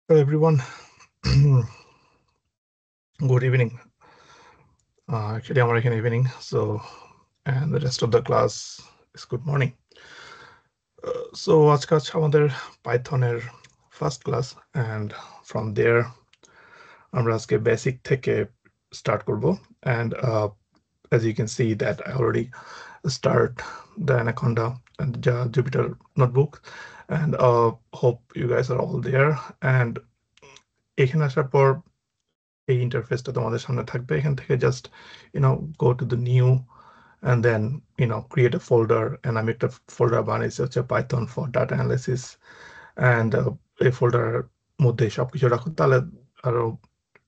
Hello everyone. Good evening. Actually, I'm working evening, so and the rest of the class is good morning. So আজকে আছে আমাদের পাইথনের first class and from there আমরা আজকে basic থেকে start করব and as you can see that I already start the Anaconda and the Jupyter notebook and hope you guys are all there and এখানে আসার পর এই ইন্টারফেসটা তোমাদের সামনে থাকবে এখান থেকে just go to the new and then create a folder and আমি একটা ফোল্ডার বানাইছি হচ্ছে Python for data analysis and এই ফোল্ডার মধ্যে সবকিছু রাখো তাহলে আরো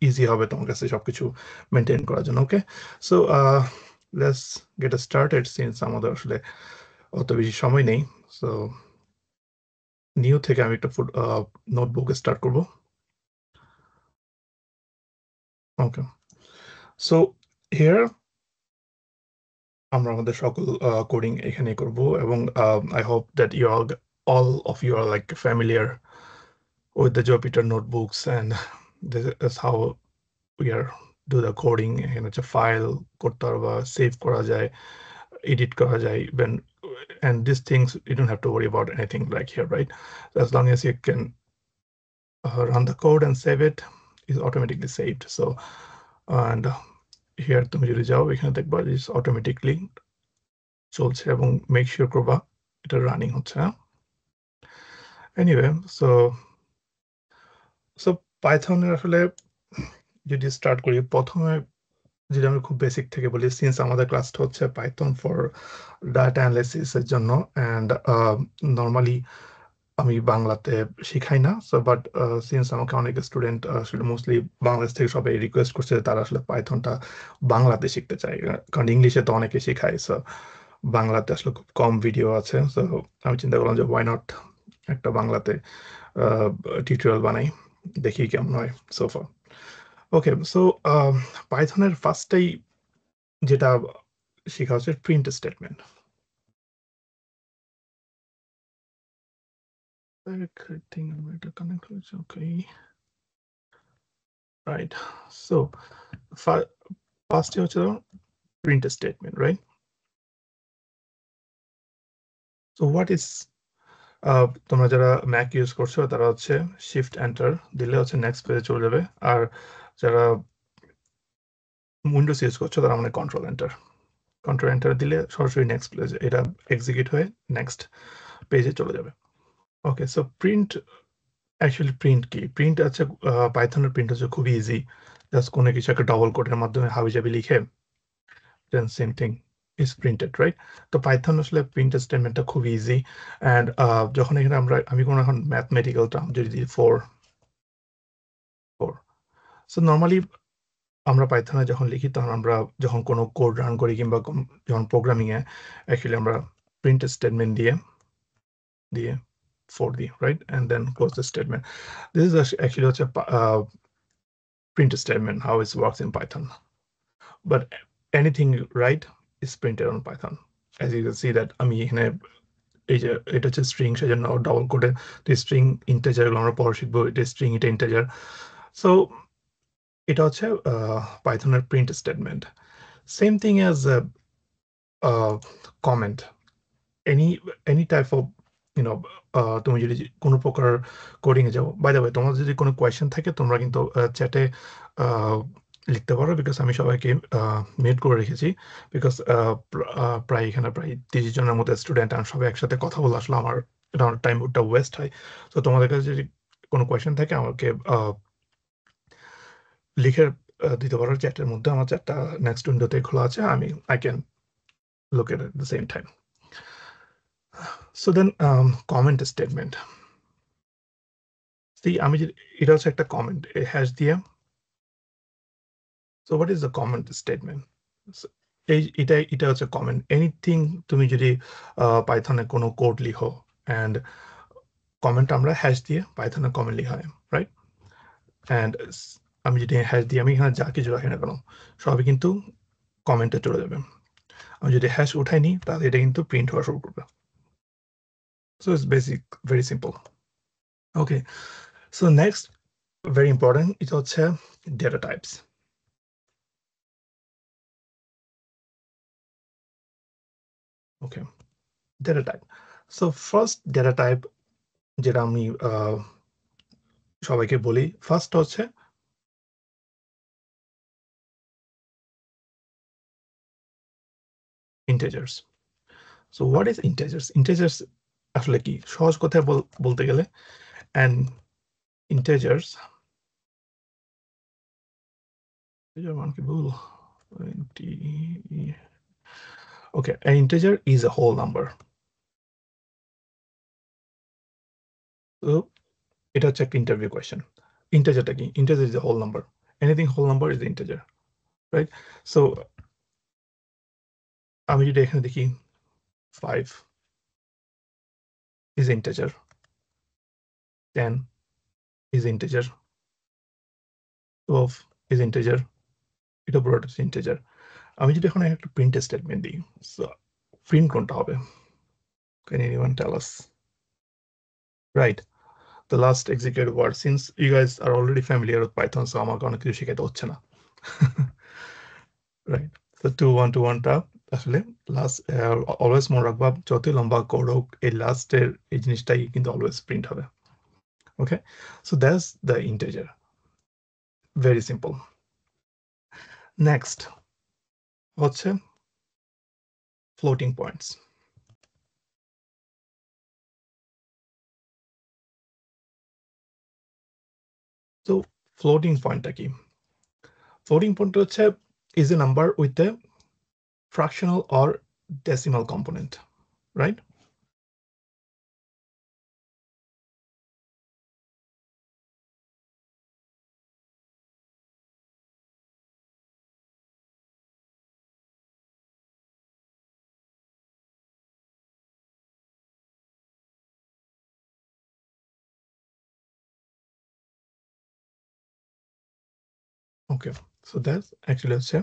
ইজি হবে তোমার কাছে সবকিছু মেনটেন করার জন্য okay so let's get started since আমাদের আসলে অত বেশি সময় নেই সো নিউ থেকে আমি একটা নোটবুক স্টার্ট করব ওকে সো হিয়ার আমরা আমাদের সকল কোডিং এখানে করব এবং I hope that you all of you are like familiar with the Jupyter notebooks and this is how we are do the coding এখানে হচ্ছে ফাইল করতে পারবা সেভ করা যায় edit করা যায় when and these things you don't have to worry about anything like here right so as long as you can run the code and save it is automatically saved so and here তুমি যদি যাও এখানে দেখবা is automatically চলছে এবং make sure করবা এটা running হচ্ছে এনিওয়ে সো পাইথনের আসলে যদি স্টার্ট করি প্রথমে যদি আমি খুব বেসিক থেকে বলি সিন্স আমাদের ক্লাসটা হচ্ছে পাইথন ফর ডাটা অ্যানালিসিস এর জন্য অ্যান্ড নর্মালি আমি বাংলাতে শিখাই না সো বাট সিন্স আমাকে অনেক স্টুডেন্ট আসলে মোস্টলি বাংলাদেশ থেকে সবাই রিকোয়েস্ট করছে তারা আসলে পাইথনটা বাংলাতে শিখতে চায় কারণ ইংলিশে তো অনেকে শেখায় সো বাংলাতে আসলে খুব কম ভিডিও আছে সো আমি চিন্তা করলাম যে ওয়াই নট একটা বাংলাতে টিউটোরিয়াল বানাই দেখি কেমন হয় সোফা ওকে সো পাইথনের ফার্স্টেই যেটা শেখা হচ্ছে print statement okay right so first হচ্ছে print statement right so what is তোমরা যারা ম্যাক ইউজ করছো তারা হচ্ছে শিফট এন্টার দিলে হচ্ছে নেক্সট পেজে চলে যাবে আর যারা উইন্ডোজ ইউজ করছো তারা মানে কন্ট্রোল এন্টার দিলে সরাসরি নেক্সট পেজে এটা এক্সিকিউট হয়ে নেক্সট পেজে চলে যাবে okay so print actually print কি প্রিন্ট আছে পাইথনের প্রিন্ট হচ্ছে খুবই ইজি জাস্ট কোনো কিছু একটা ডবল কোডের মাধ্যমে হাবিজাবি লিখে then same thing is printed right তো পাইথন আসলে প্রিন্ট স্টেটমেন্টটা খুব ইজি অ্যান্ড যখন এখানে আমি কোনো এখন ম্যাথমেটিক্যাল টার্ম যদি দিই ফোর সো নর্মালি আমরা পাইথনে যখন লিখি তখন আমরা যখন কোনো কোড রান করি কিংবা যখন প্রোগ্রামিংয়ে অ্যাকচুয়ালি আমরা প্রিন্ট স্টেটমেন্ট দিয়ে for the right and then close the statement. This is actually a print statement how it works in Python, but anything right is printed on Python. As you can see that আমি এখানে এই যে এটা হচ্ছে string সেজন্য double কোডে the string integer গুলো আমরা পরে শিখবো এটা string এটা integer so এটা হচ্ছে পাইথনের print statement same thing as comment any type of তুমি যদি কোনো প্রকার কোডিং এ যাও বাই দ্য ওয়ে তোমার যদি কোনো কোয়েশ্চেন থাকে তোমরা কিন্তু চ্যাটে লিখতে পারো বিকজ আমি সবাইকে মিউট করে রেখেছি বিকজ প্রায় এখানে প্রায় 30 জনের মতো স্টুডেন্ট আর সবাই একসাথে কথা বলে আসলে আমার টাইমটা ওয়েস্ট হয় তো তোমাদের কাছে যদি কোনো কোয়েশ্চেন থাকে আমাকে লিখে দিতে পারো চ্যাটের মধ্যে আমার চ্যাটটা নেক্সট উইন্ডোতে খোলা আছে আমি I can look at it at the same time. So then comment statement. See, it also একটা comment hash দিয়ে. So what is the comment statement? এটা হচ্ছে comment. Anything তুমি যদি পাইথনে কোনো কোড লিখো and comment আমরা hash দিয়ে পাইথনে comment লিখা হয়, right? And আমি যদি hash দিয়ে আমি এখানে যা কিছু রাখি না কেন সবই কিন্তু কমেন্টে চলে যাবে আমি যদি হ্যাশ উঠাই নি তাহলে এটা কিন্তু প্রিন্ট হওয়া শুরু করবে so it's basic very simple okay so next very important, এটা হচ্ছে data types. Okay, data type. So first data type যেটা আমি সবাইকে বলি, ফার্স্ট হচ্ছে integers. So what is integers? Integers আসলে কি? সহজ কথায় বলতে গেলে, and integers okay, an integer is a whole number. So এটা হচ্ছে একটা ইন্টারভিউ কোয়েশ্চেন। ইন্টিজারটা কি? Integer is a whole number. Anything whole number is the integer, right? So আমি যদি এখানে দেখি 5 is integer, 10 is integer, 12 is integer, এটা পুরোটা হচ্ছে integer. আমি যদি এখন একটা প্রিন্ট স্টেটমেন্ট দিই, so প্রিন্ট কোনটা হবে? Can anyone tell us? Right, the last executed word. Since you guys are already familiar with Python, so আমাকে অনেক কিছু শেখাতে হচ্ছে না। Right, so 2121 টা আসলে লাস্ট অলওয়েজ মনে রাখবা, যতই লম্বা কোড হোক এই লাস্টের এই জিনিসটাই কিন্তু অলওয়েজ প্রিন্ট হবে। Okay, so that's the integer. Very simple. Next হচ্ছে floating points. So floating pointটা কি? Floating point হচ্ছে is a number with a fractional or decimal component, right? Okay, so that's actually হচ্ছে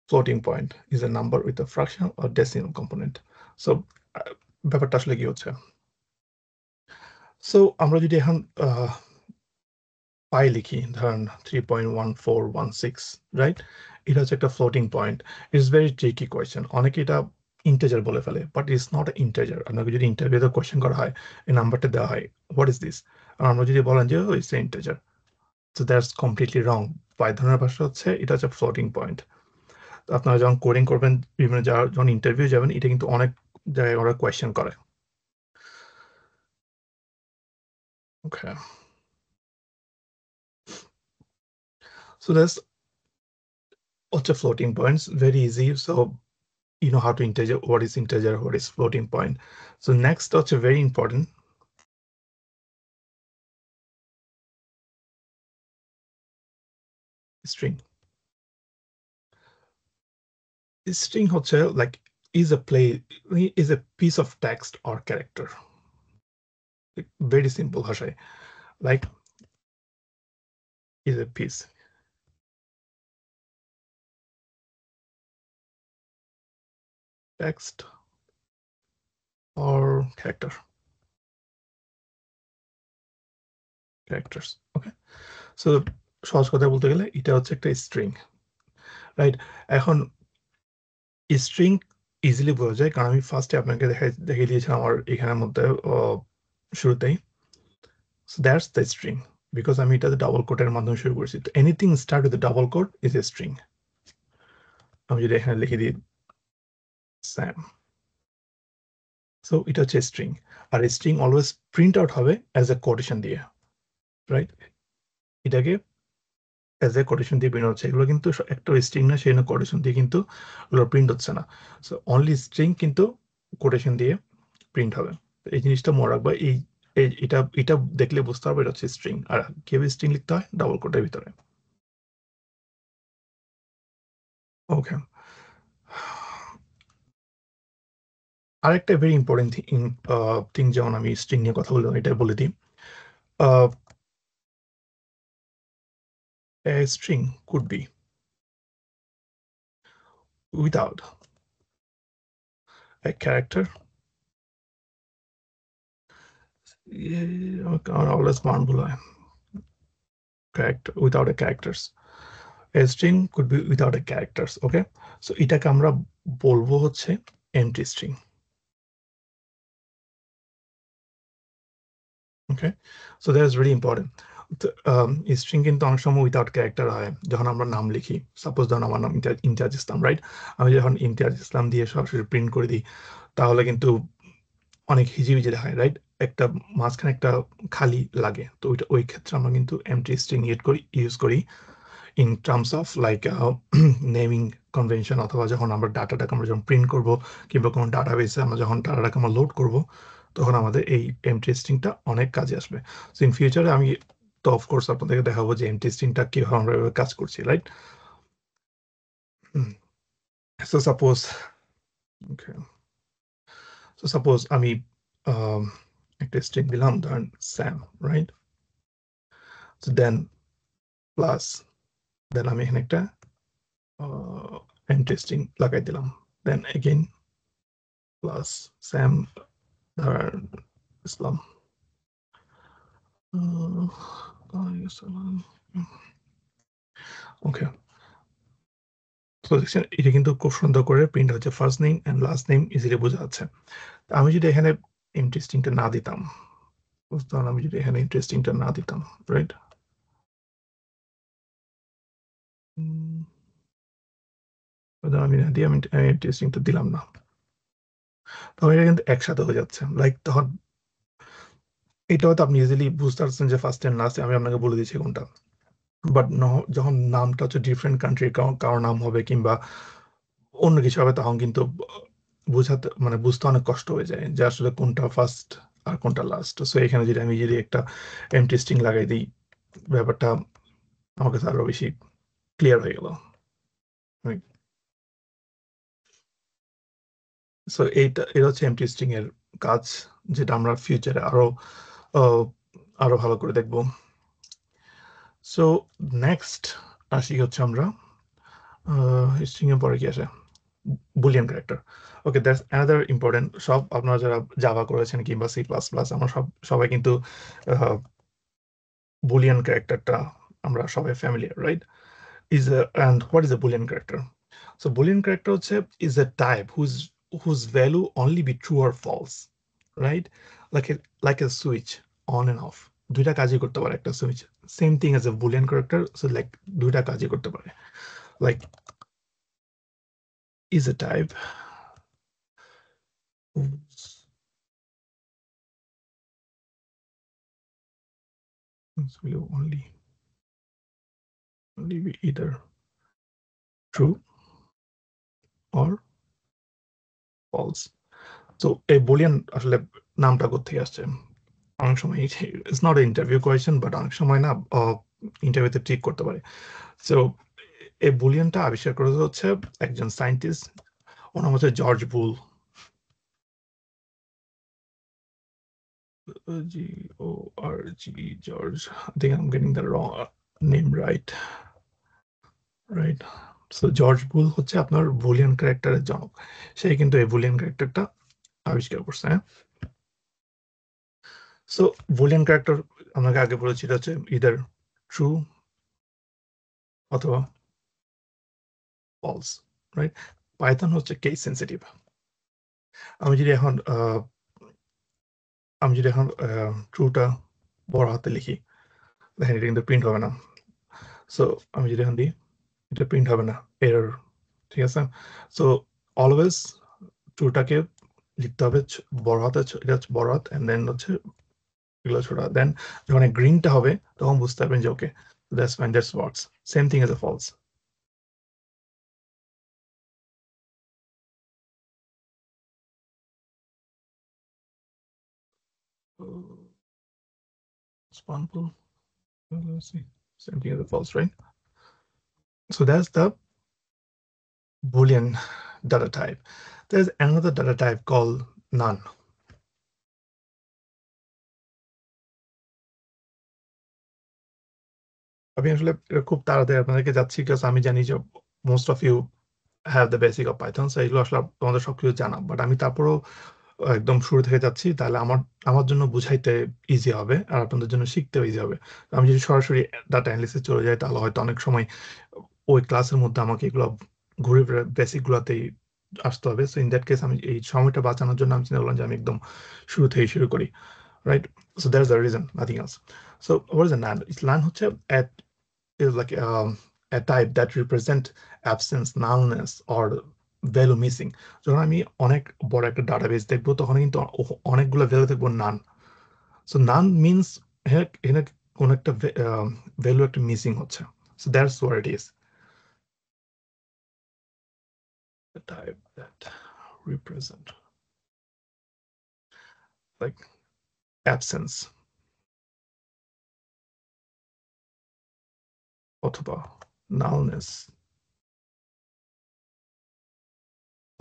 floating point is a number with a fractional or decimal component. So ব্যাপারটা আসলে কি হচ্ছে? So আমরা যদি এখন পাই লিখি, ধরেন 3.1416, রাইট? এটা হচ্ছে একটা floating point. It's very tricky question. অনেকে এটা ইন্টেজার বলে ফেলে, বাট ইটস নট ইন্টেজার। আপনাকে যদি ইন্টারভিউতে কোয়েশ্চেন করা হয়, এই নাম্বারটা দেওয়া হয়, হোয়াট ইজ দিস? আর আমরা যদি বলেন যে it's a integer, so that's completely wrong. পাইথনের ভাষা হচ্ছে এটা হচ্ছে ফ্লোটিং পয়েন্ট। আপনারা যখন কোডিং করবেন, বিভিন্ন যখন ইন্টারভিউ যাবেন, এটা কিন্তু অনেক জায়গায় ওরা কোয়েশ্চেন করে। ওকে, so that's what's a floating points, very easy. So you know how to integer, what is integer, what is floating point. So next, that's a very important string. String হচ্ছে like is a piece of text or character. Like, very simple ভাষায়, like is a piece text or characters. Okay, so সহজ কথা বলতে গেলে এটা হচ্ছে একটা string, right? এখন string ইজিলি বোঝা যায়, কারণ আমি ফার্স্টে আপনাকে দেখিয়ে দিয়েছিলাম আমার এখানের মধ্যে শুরুতেই। So that's the string, because আমি এটা ডাবল কোটের মাধ্যমে শুরু করেছি। তো anything start with double quote is a string. আমি যদি এখানে লিখে দিই স্যাম, সো এটা হচ্ছে স্ট্রিং। আর স্ট্রিং অলওয়েজ প্রিন্ট আউট হবে অ্যাজ এ কোটেশন দিয়ে, রাইট? এটাকে অ্যাজ এ কোটেশন দিয়ে প্রিন্ট হচ্ছে। এগুলো কিন্তু একটা স্ট্রিং না, সেই কোটেশন দিয়ে কিন্তু ওগুলো প্রিন্ট হচ্ছে না। সো অনলি স্ট্রিং কিন্তু কোটেশন দিয়ে প্রিন্ট হবে। এই জিনিসটা মনে রাখবা। এটা এটা দেখলে বুঝতে হবে এটা হচ্ছে স্ট্রিং। আর কিভাবে স্ট্রিং লিখতে হয়? ডাবল কোটের ভিতরে। ওকে, আরেকটা ভেরি ইম্পর্টেন্ট থিং, যেমন আমি স্ট্রিং নিয়ে কথা বললাম, এটা বলে দিই। A string could be without a character, আমার অলওয়েজ মান ভুল হয়, without a characters. A string could be without a characters. Okay, so এটাকে আমরা বলবো হচ্ছে empty string. Okay, so that is really important. String কিন্তু অনেক সময় উইথাউট ক্যারেক্টার হয় যখন আমরা নাম লিখি। সাপোজ ধরুন আমার নাম ইমতিয়াজ ইসলাম, রাইট? আমি যখন ইমতিয়াজ ইসলাম দিয়ে সরাসরি প্রিন্ট করে দিই তাহলে কিন্তু অনেক হিজিবিজি দেখায়, রাইট? একটা মাঝখানে একটা খালি লাগে, তো ওই ক্ষেত্রে আমরা কিন্তু এমটি স্ট্রিং ইউজ করি in terms of like naming convention, অথবা যখন আমরা ডাটাটাকে আমরা যখন প্রিন্ট করবো কিংবা কোনো ডাটাবেসে আমরা যখন ডাটাটাকে আমরা লোড করবো তখন আমাদের এই এমটি স্ট্রিংটা অনেক কাজে আসবে। সো ইন ফিউচারে আমি তো অফকোর্স আপনাদেরকে দেখাবো যে এমটি স্ট্রিংটা কিভাবে আমরা কাজ করছি, right? So suppose okay, so suppose আমি একটা স্ট্রিং দিলাম, ধরেন Sam, right? So then plus then আমি এখানে একটা এমটি স্ট্রিং লাগাই দিলাম, then again plus Sam Islam. Okay, তো দেখছেন এটা কিন্তু খুব সুন্দর করে প্রিন্ট হচ্ছে, first name and last name easily বোঝা যাচ্ছে। আমি যদি এখানে ইন্টারেস্টিংটা না দিতাম, তাহলে আমি যদি এখানে ইন্টারেস্টিংটা না দিতাম, রাইট? আমি না দিয়ে আমি ইন্টারেস্টিংটা দিলাম না, তখন এটা কিন্তু একসাথে হয়ে যাচ্ছে। লাইক তখন এটা হয়তো আপনি ইজিলি বুঝতে পারছেন যে ফার্স্ট এন্ড লাস্ট আমি আপনাকে বলে দিচ্ছি কোনটা, বাট যখন নামটা হচ্ছে ডিফারেন্ট কান্ট্রির কারো নাম হবে কিংবা অন্য কিছু হবে তখন কিন্তু বোঝাতে মানে বুঝতে অনেক কষ্ট হয়ে যায় যে আসলে কোনটা ফার্স্ট আর কোনটা লাস্ট। সো এখানে যদি আমি একটা এমটি স্ট্রিং লাগাই দিই, ব্যাপারটা আমার কাছে আরো বেশি ক্লিয়ার হয়ে গেল। সো এটা হচ্ছে এমটি স্ট্রিং এর কাজ, যেটা আমরা ফিউচারে আরো ভালো করে দেখব। সো নেক্সট আসি হচ্ছে আমরা স্ট্রিং এর পরে কি আসে, Boolean character. Okay, that's another important. সব আপনারা যারা জাভা করেছেন কিংবা সি প্লাস প্লাস, আমরা সবাই কিন্তু বুলিয়ান ক্যারেক্টারটা আমরা সবাই familiar, right? And what is a Boolean character? So Boolean character is a type whose value only be true or false, right? Like a switch on and off. দুইটা কাজই করতে পারে একটা switch. Same thing as a Boolean character, so like দুইটা কাজই করতে পারে। Like is a type whose value only be either true or false. So a Boolean আসলে নামটা কোত্থেকে আসছে? অনেক সময় it's not interview question, but অনেক সময় না ইন্টারভিউতে ঠিক করতে পারে। সো এই বুলিয়ানটা আবিষ্কার করেছে হচ্ছে একজন সায়েন্টিস্ট, ওর নাম হচ্ছে George bull, G-O-R-G, George. I think I'm getting the wrong name right. So George বুল হচ্ছে আপনার বুলিয়ান ক্যারেক্টারের জনক। সেই কিন্তু এই বুলিয়ান ক্যারেক্টারটা আবিষ্কার করছে, হ্যাঁ। সো বুলিয়ান ক্যারেক্টার আপনাকে আগে বলেছি এটা হচ্ছে ইদার ট্রু অথবা ফলস, রাইট? পাইথন হচ্ছে কেস সেন্সিটিভ। আমি যদি এখন ট্রুটা বড় হাতে লিখি, দেখেন এটা কিন্তু প্রিন্ট হবে না। সো আমি যদি এখন দিই, এটা প্রিন্ট হবে না, এরর, ঠিক আছে? সো অলওয়েজ ট্রুটাকে লিখতে হবে বড় হাতে, এটা হচ্ছে বড় হাত, এন্ড দেন হচ্ছে এগুলো ছোট হাত। দেন যখন গ্রিনটা হবে তখন বুঝতে পারবেন যে okay, that's fine, that's works. Same thing as a false. Example, let's see, same thing as a false, right? So that's the Boolean data type. There's another data type called none. আমি আসলে খুব তাড়াতাড়ি আপনাদেরকে যাচ্ছি, because আমি জানি যে most of you have the basic of Python, so এগুলো আসলে তোমাদের সবকিছু জানা, বাট আমি তারপরও একদম শুরু থেকে যাচ্ছি, তাহলে আমার জন্য বুঝাইতে ইজি হবে আর আপনাদের জন্য শিখতেও ইজি হবে। আমি যদি সরাসরি ডাটা অ্যানালিসিস চলে যাই, তাহলে হয়তো অনেক সময় ওই ক্লাসের মধ্যে আমাকে এগুলো ঘুরে ফিরে বেসিকগুলোতেই আসতে হবে। সো ইন দ্যাট কেস আমি এই সময়টা বাঁচানোর জন্য আমি চিন্তা করলাম যে আমি একদম শুরু থেকেই শুরু করি, right? So that's the reason, nothing else. So what is NaN? NaN হচ্ছে is like a type that represent absence, nullness or value missing. যখন আমি অনেক বড় একটা ডাটাবেস দেখবো, তখন কিন্তু অনেকগুলো ভ্যালু দেখবো নান। সো নান মিনস এখানে কোন একটা ভ্যালু একটা মিসিং হচ্ছে। So that's what it is. The type that represent like absence অথবা nullness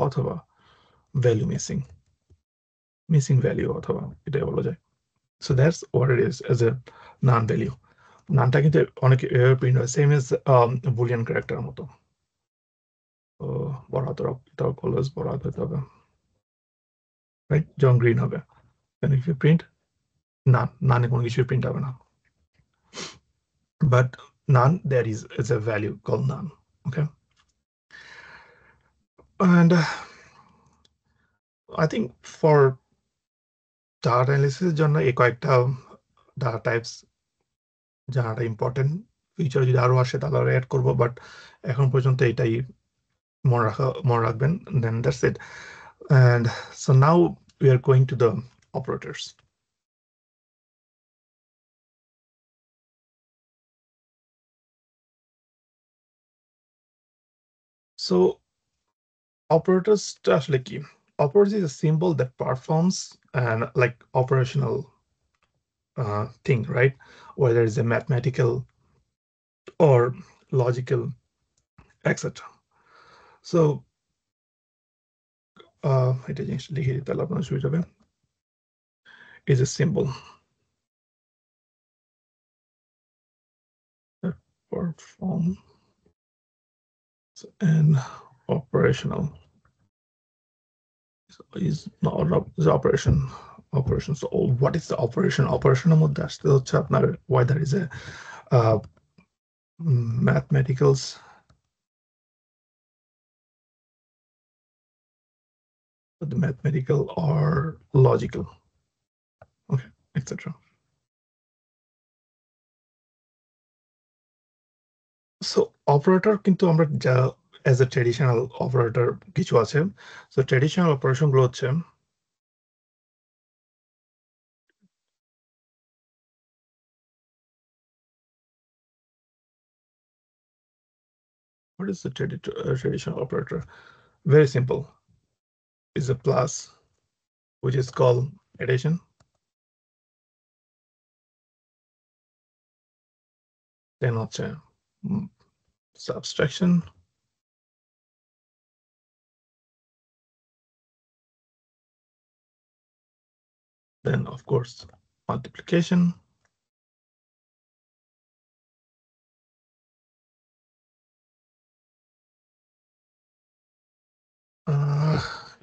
অথবা value missing value অথবা এটাই বলা যায়। So that's what it is as a non value. নানটা কিন্তু অনেক প্রিন্ট হয়, সেম এজ বুলিয়ান ক্যারেক্টার মতো। তো বড় হাতের অলওয়েজ বড় হাত হতে হবে, রাইট? যেমন গ্রিন হবে, প্রিন্ট নানে কোনো কিছু প্রিন্ট হবে না, but none there is a value called none. Okay, and I think for data analysis জন্য এই কয়েকটা ডাটা টাইপস জানাটা ইম্পর্টেন্ট। ফিউচারে যদি আরো আসে তাহলে আরো অ্যাড করবো, বাট এখন পর্যন্ত এটাই মনে রাখবেন। Then that's it. And so now we are going to the operators. So operators আসলে কি? Operators is a symbol that performs and like operational thing, right? Whether it's a mathematical or logical, etc. So এটা জিনিসটা লিখে দিতে তাহলে আপনার সুবিধা হবে। Is a symbol that performs an operational is not the operation. So what is the operation? Operational মধ্যে আসতে হচ্ছে আপনার whether is a mathematicals the mathematical or logical, okay, etc. So operator কিন্তু আমরা যা as a traditional operator কিছু আছে। So traditional operation গুলো হচ্ছে what is the traditional operator? Very simple. Is a plus which is called addition. Then হচ্ছে subtraction. Then of course multiplication.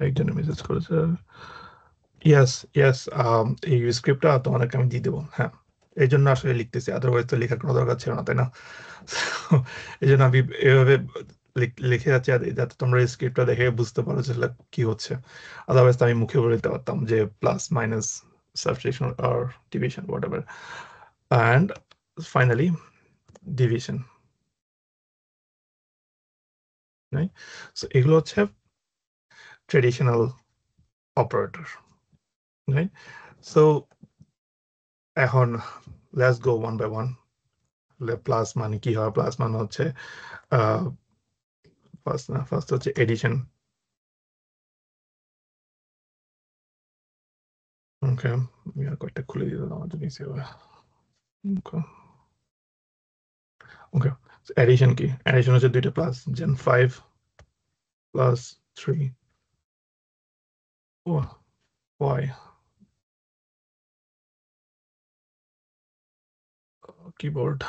একজনে message করেছে, ইয়েস ইয়েস, এই স্ক্রিপ্টটা তোমাদেরকে আমি দিয়ে দেবো। হ্যাঁ, এই জন্য আসলে লিখতেছি, আদারওয়াইজ তো লেখার কোনো দরকার ছিল না, তাই না? এই জন্য আমি এভাবে লিখে যাচ্ছি যাতে তোমরা এই স্ক্রিপ্টটা দেখে বুঝতে পারো যে কি হচ্ছে। আদারওয়াইজ তো আমি মুখে বলে দিতে পারতাম যে প্লাস মাইনাস সাবট্রাকশন আর division whatever, and finally division, right? So এগুলো হচ্ছে ট্রেডিশনাল অপারেটর, রাইট? সো এখন let's go one by one. Plus মানে কি হয়? প্লাস মানে হচ্ছে ফার্স্ট হচ্ছে এডিশন। ওকে, কয়েকটা খুলে দিতে আমার জন্য ইজি হবে। ওকে, এডিশন কি? এডিশন হচ্ছে দুইটা প্লাস, যেন 5 plus 3 y keyboard.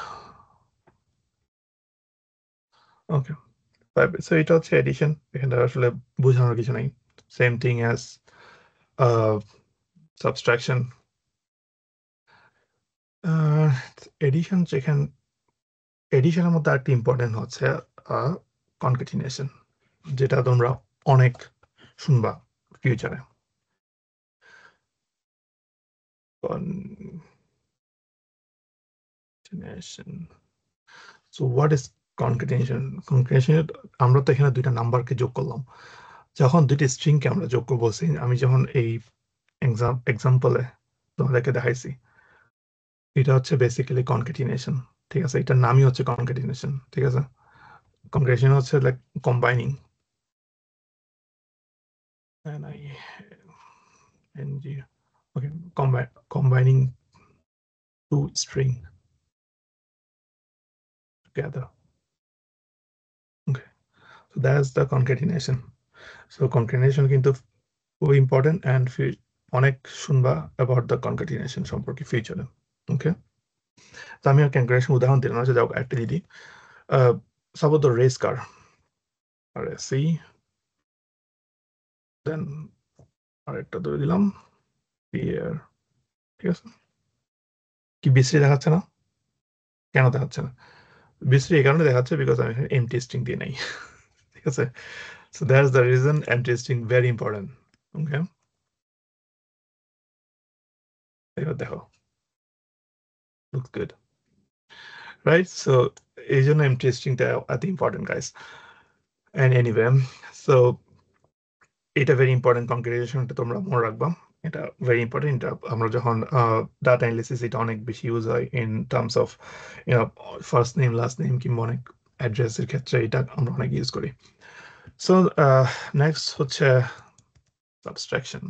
Okay, so এটা হচ্ছে এডিশন। এখানে আসলে বোঝানোর কিছু নাই, same thing as subtraction, addition, যেখানে এডিশনের মধ্যে আরেকটি ইম্পর্টেন্ট হচ্ছে কনক্যাটিনেশন, যেটা তোমরা অনেক শুনবা ফিউচারে। Concatenation, so what is concatenation? Concatenation, আমরা তো এখানে দুইটা নাম্বারকে যোগ করলাম। যখন দুইটি স্ট্রিংকে আমরা যোগ করবো, আমি যখন এই এক্সাম্পলে তোমাদেরকে দেখাইছি, এটা হচ্ছে বেসিক্যালি কনক্যাটিনেশন, ঠিক আছে? এটার নামই হচ্ছে কনক্যাটিনেশন, ঠিক আছে? কনক্যাটিনেশন হচ্ছে like combining, okay, combining two string together. Okay, so that's the concatenation. So concatenation কিন্তু খুবই ইম্পর্টেন্ট, অ্যান্ড অনেক শুনবা অ্যাবাউট দ্য কনকাটিনেশন সম্পর্কে ফিউচারে। ওকে, তো আমি কনকাটিনেশন উদাহরণ দিলাম, আচ্ছা যাও একটা দিদি, সাপোজ দ্য রেস কার, আর সি, দেন আরেকটা ধরে দিলাম পিয়ার, ঠিক আছে? কি বিশ্রী দেখাচ্ছে না? কেন দেখাচ্ছে না? বিশ্রী এই কারণে দেখাচ্ছে বিকজ আমি এখানে এমটি স্ট্রিং দিয়ে নাই, ঠিক আছে? So that's the reason empty string very important. Okay, এবার দেখো, looks good, right? So এই জন্য empty stringটা এত important, guys. And anyway, so এটা very important, কনক্যাটিনেশনটা তোমরা মনে রাখবা, এটা very important। এটা আমরা যখন ডাটা অ্যানালিসিস, এটা অনেক বেশি ইউজ হয় in terms of first name last name কিংবা অনেক অ্যাড্রেসের ক্ষেত্রে এটা আমরা অনেক ইউজ করি। সো নেক্সট হচ্ছে সাবস্ট্রাকশন।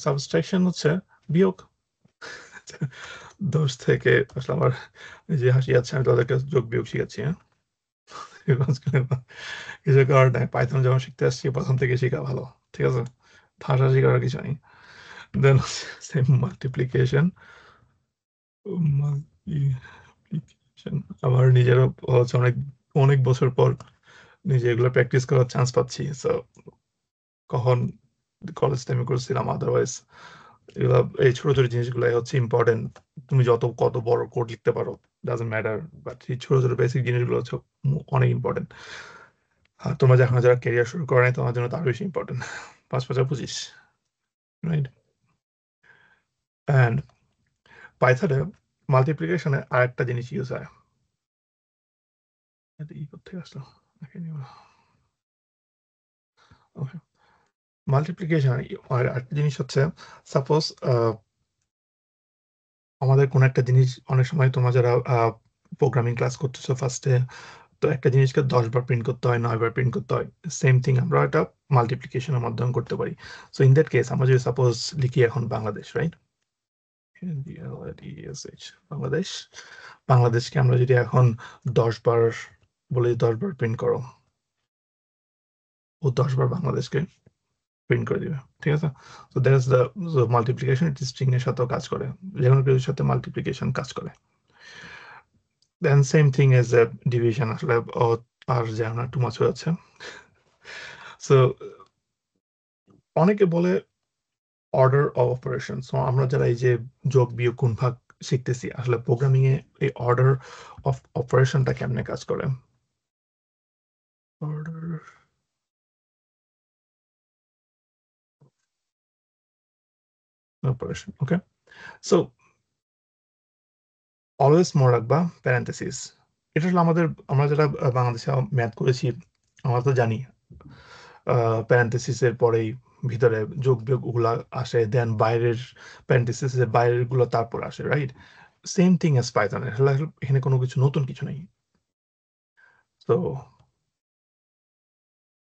সাবস্ট্রাকশন হচ্ছে বিয়োগ। 10 থেকে আসলে আমার যে হাসি আছে, আমি তাদেরকে যোগ বিয়োগ শিখাচ্ছি, হ্যাঁ? কিছু করার নাই, পাইথন যখন শিখতে আসছি প্রথম থেকে শেখা ভালো, ঠিক আছে? হাসাহাসি করার কিছু নেই। দেন সেম মাল্টিপ্লিকেশন, আমার নিজেরও হচ্ছে অনেক অনেক বছর পর নিজে এগুলো প্র্যাকটিস করার চান্স পাচ্ছি। সো কখন কলেজ টাইমে করছিলাম, আদারওয়াইজ এগুলো, এই ছোট ছোট জিনিসগুলাই হচ্ছে ইম্পর্টেন্ট। তুমি কত বড় কোড লিখতে পারো, ডাজন্ট ম্যাটার, বাট এই ছোট ছোট বেসিক জিনিসগুলো হচ্ছে অনেক ইম্পর্টেন্ট। আর তোমরা যখন যারা ক্যারিয়ার শুরু করে নাই, তোমার জন্য তো আরো বেশি ইম্পর্টেন্ট। 5 5 25, রাইট? অ্যান্ড পাইথনে মাল্টিপ্লিকেশনে আরেকটা জিনিস ইউজ হয়, এটা ই করতে আসলো, ওকে। মাল্টিপ্লিকেশন আর একটা জিনিস হচ্ছে, সাপোজ আমাদের কোনো একটা জিনিস, অনেক সময় তোমরা যারা প্রোগ্রামিং ক্লাস করতেছো ফার্স্টে, তো একটা জিনিসকে 10 বার প্রিন্ট করতে হয়, 9 বার প্রিন্ট করতে হয়। সেম থিং আমরা এটা মাল্টিপ্লিকেশনের মাধ্যমে করতে পারি। সো ইন দ্যাট কেস আমরা যদি সাপোজ লিখি এখন বাংলাদেশ, রাইট? বাংলাদেশ, বাংলাদেশকে আমরা যদি এখন 10 বার বলি, 10 বার প্রিন্ট করো, ও 10 বার বাংলাদেশকে প্রিন্ট করে দিবে, ঠিক আছে? So that is the multiplication, এটি স্ট্রিং এর সাথেও কাজ করে, যে কোনো কিছুর সাথে মাল্টিপ্লিকেশন কাজ করে। Then same thing as a division, আসলে আর যে আমরা টু মাছ হয়ে যাচ্ছে। সো অনেকে বলে অর্ডার অফ অপারেশন। সো আমরা যারা এই যে যোগ বিয়োগ গুণ ভাগ শিখতেছি, আসলে প্রোগ্রামিং এ এই অর্ডার অফ অপারেশনটা কেমনে কাজ করে? অর্ডার অপারেশন, ওকে। সো অলওয়েজ মনে রাখবা প্যারেন্থেসিস। এটা হলো আমরা যারা বাংলাদেশে ম্যাথ করেছি, আমরা তো জানি প্যারেন্থেসিসের পরেই ভিতরে যোগ বিয়োগ গুলা আসে, দেন বাইরের প্যারেন্থেসিসের বাইরের গুলো তারপর আসে, রাইট? সেম থিং এস পাইথনে, এখানে কোনো কিছু নতুন কিছু নেই। তো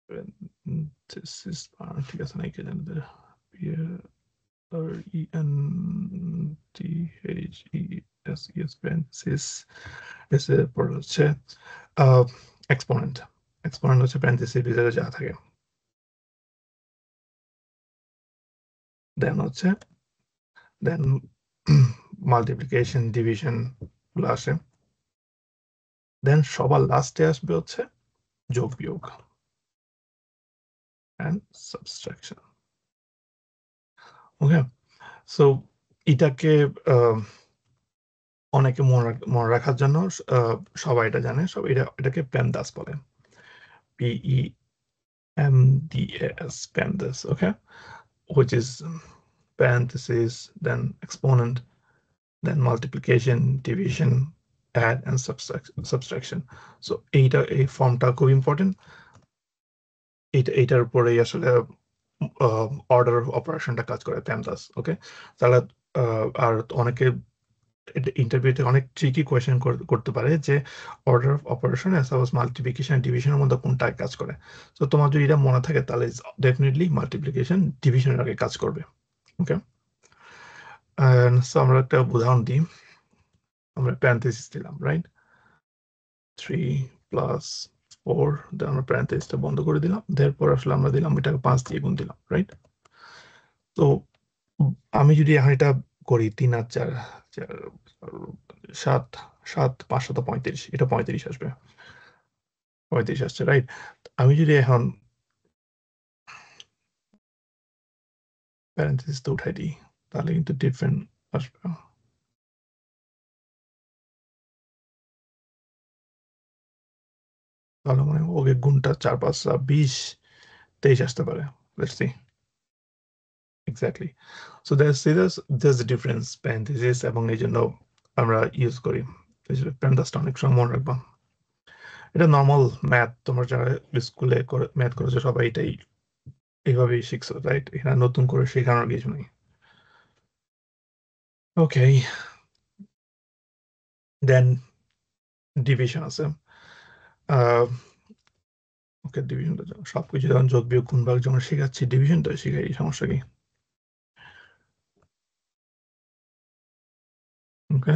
parenthesis, ঠিক আছে, না কি জানি, parentheses, parenthesis এর পর হচ্ছে এক্সপোনেন্ট। এক্সপোনেন্ট হচ্ছে প্যারেন্থেসিস ভিতরে যা থাকে, দেন হচ্ছে দেন মাল্টিপ্লিকেশন ডিভিশন গুলো আসে, দেন সবার লাস্টে আসবে হচ্ছে যোগ বিয়োগ and subtraction. ওকে, সো এটাকে অনেকে মনে রাখার জন্য সবাই এটা জানে, সব এটাকে PEMDAS বলে, PEMDAS, PEMDAS, okay, which is parentheses, then exponent, then multiplication, division, add and subtraction. So এই ফর্মটা খুব ইম্পর্টেন্ট। এইটার উপরেই আসলে অর্ডার অপারেশনটা কাজ করে PEMDAS। ওকে, তাহলে আর অনেকে ইন্টারভিউতে অনেক ট্রিকি কোয়েশ্চেন করতে পারে যে order of operation suppose multiplication ডিভিশনের মধ্যে কোনটা কাজ করে। তো তোমার যদি এটা মনে থাকে তাহলে ডেফিনেটলি মাল্টিপ্লিকেশন ডিভিশনের আগে কাজ করবে। ওকে, সো আমরা একটা উদাহরণ দিই। আমরা প্যারেনথেসিস দিলাম, রাইট, 3 প্লাস 4, দেন আমরা প্যারেনথেসিসটা বন্ধ করে দিলাম, এরপর আসলে আমরা দিলাম এটাকে 5 দিয়ে গুণ দিলাম, রাইট। তো আমি যদি এখন এটা করি 3 আর 4 7 7 535, এটা 35 আসবে, 35 আসছে, রাইট। আমি যদি এখন প্যারেনথেসিসটা উঠাই দিই তাহলে কিন্তু ডিফারেন্ট আসবে। তাহলে মানে ওকে গুণটা 4 5 20 23 আসতে পারে। Let's see exactly. So there's a difference parenthesis এবং এই জন্য আমরা ইউজ করি। প্যারেনথেসিসটা অনেক সময় মনে রাখবা। এটা নর্মাল ম্যাথ, তোমরা যারা স্কুলে ম্যাথ করেছো সবাই এটাই এইভাবেই শিখছো, রাইট। এখানে নতুন করে শেখানোর কিছু নেই। ওকে, দেন ডিভিশন আছে। ওকে, ডিভিশনটা সবকিছু যখন যোগ বিয়োগ গুণ ভাগ যখন শেখাচ্ছি ডিভিশনটা শেখাই, সমস্যা কি? ওকে,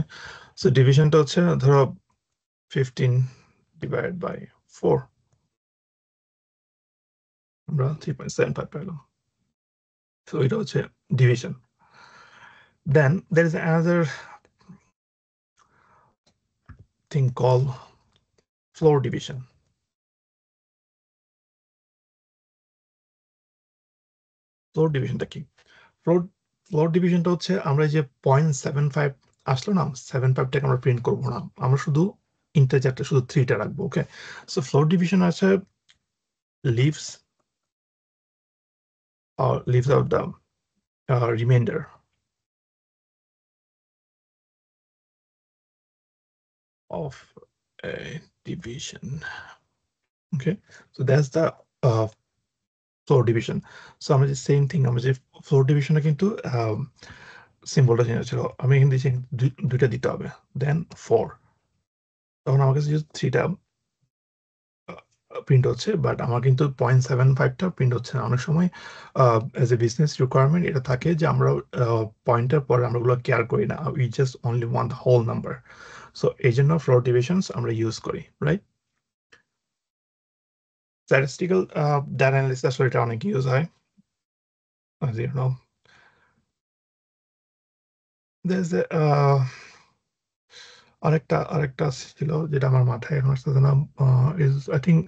সো ডিভিশনটা হচ্ছে ধরো 15 ডিভাইড বাই 4, আমরা 3.75 পেলাম। সো এটা হচ্ছে division. Then there is another thing called floor division. Floor ডিভিশনটা কি? ফ্লোর ডিভিশনটা হচ্ছে আমরা যে 0.75 আসলো না, 75টাকে আমরা প্রিন্ট করবো না, আমরা শুধু ইন্টিজারটা শুধু 3টা রাখবো। ওকে, সো ফ্লোর ডিভিশন আছে leaves out the remainder of a division. Okay, so that's the floor division. So আমরা যে সেম থিং, আমরা যে ফ্লোর ডিভিশনে কিন্তু সিম্বলটা চেঞ্জ ছিল, আমি এখানে দিচ্ছি দুইটা দিতে হবে, দেন 4, তখন আমার কাছে just 3টা প্রিন্ট হচ্ছে, বাট আমার কিন্তু 0.75টা প্রিন্ট হচ্ছে না। অনেক সময় অ্যাজ এ বিজনেস রিকোয়ারমেন্ট এটা থাকে যে আমরা পয়েন্টের পরে আমরা ওগুলো কেয়ার করি না, we just only one whole number. So এই জন্য ফ্লোর ডিভিশনস আমরা ইউজ করি, রাইট। স্ট্যাটিস্টিক্যাল ডাটা অ্যানালিসিস আসলে এটা অনেক ইউজ হয়, as you know. There's a, আরেকটা ছিল যেটা আমার মাথায় এখন আসতেছে না, is I think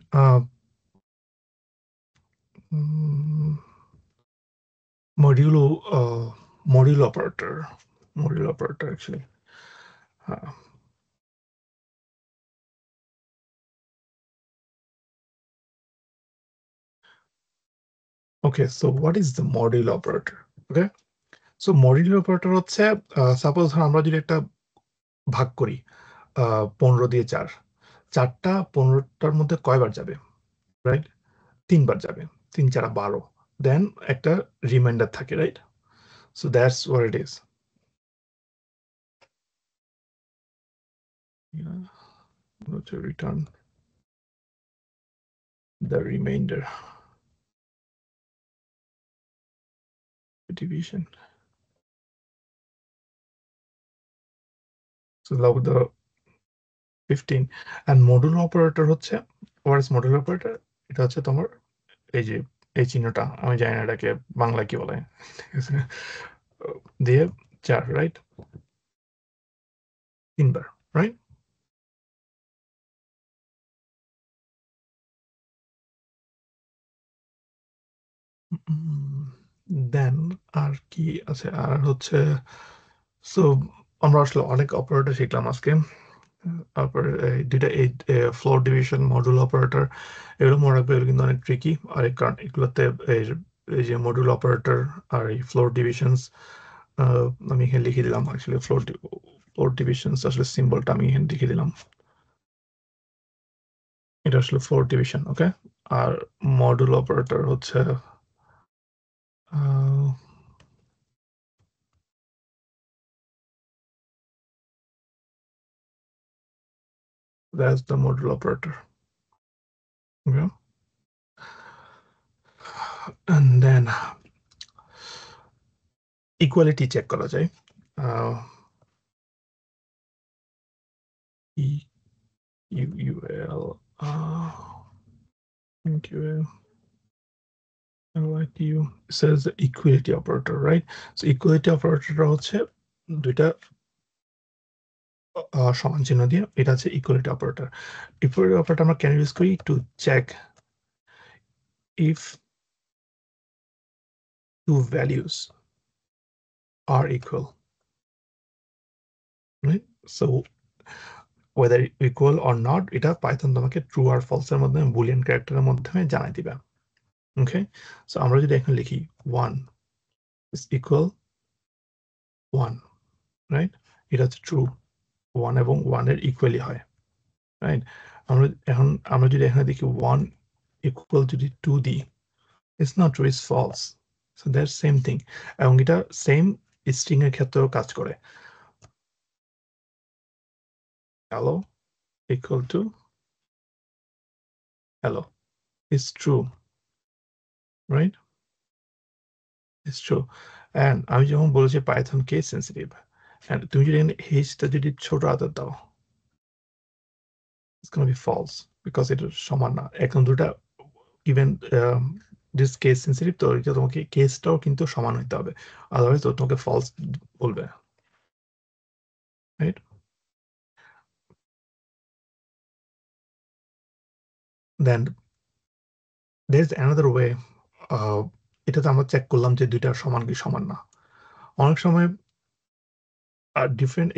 modulo module operator, actually. হ্যাঁ, okay, so what is the module operator? Okay, so module operator হচ্ছে সাপোজ আমরা যদি একটা ভাগ করি 15 দিয়ে 4, 4টা 15টার মধ্যে কয়বার যাবে, রাইট? 3বার যাবে, 3 4 12, দেন একটা রিমাইন্ডার থাকে, right. So that's what it is. To return the remainder division. So log the 15 and modulo operator হচ্ছে, what is modulo operator? এটা হচ্ছে তোমার এই যে এই চিহ্নটা, আমি জানি না এটাকে বাংলা কি বলে, ঠিক আছে, দিয়ে 4, রাইট, 3বার, রাইট। দেন আর কি আছে, আর হচ্ছে সো আমরা আসলে অনেক অপারেটর শিখলাম আজকে। তারপরে দুইটা এই ফ্লোর ডিভিশন, মডুল অপারেটর, এগুলো মনে রাখবে, এগুলো কিন্তু অনেক ট্রিকি। আর এই কারণ এগুলোতে এই যে মডুল অপারেটর আর এই ফ্লোর ডিভিশনস, আমি এখানে লিখে দিলাম। অ্যাকচুয়ালি ফ্লোর ডিভিশনস আসলে সিম্বলটা আমি এখানে লিখে দিলাম। এটা আসলে ফ্লোর ডিভিশন, ওকে। আর মডুল অপারেটর হচ্ছে that's the module operator, okay. And then equality check করা যায়। EQL EQL says equality operator, right? So equality operator হচ্ছে দুইটা সমান চিহ্ন দিয়ে, এটা হচ্ছে equality operator। equality operator আমরা কেন ইউজ করি? to check if two values are equal, right? So whether equal or not, এটা পাইথন তোমাকে ট্রু আর ফলস এর মাধ্যমে, বুলিয়ান ক্যারেক্টারের মাধ্যমে জানাই দিবে। ওকে, সো আমরা যদি এখন লিখি 1 is equal 1, রাইট? এটা হচ্ছে ট্রু, 1 এবং 1 এর ইকুয়ালি হয়, রাইট? আমরা যদি এখানে দেখি 1 equal যদি 2 দিই, it's not true, it's false. So that's same thing, এবং এটা সেম স্ট্রিং এর ক্ষেত্রেও কাজ করে। hello equal to hello is true, right? It's true. And আমি যখন বলেছি পাইথন কেস সেন্সিটিভ, and তুমি যদি এইচটা যদি ছোট আকার দাও, it's going to be false because এটা সমান না। এখন দুটা ইভেন দিস কেস সেন্সিটিভ, তো এটা তোমাকে কেসটাও কিন্তু সমান হইতে হবে, আদারওয়াইজ তো তোমাকে ফলস বলবে, right? Then there is another way, এটাতে আমরা চেক করলাম যে দুইটা সমান কি সমান না। অনেক সময় ডিফারেন্ট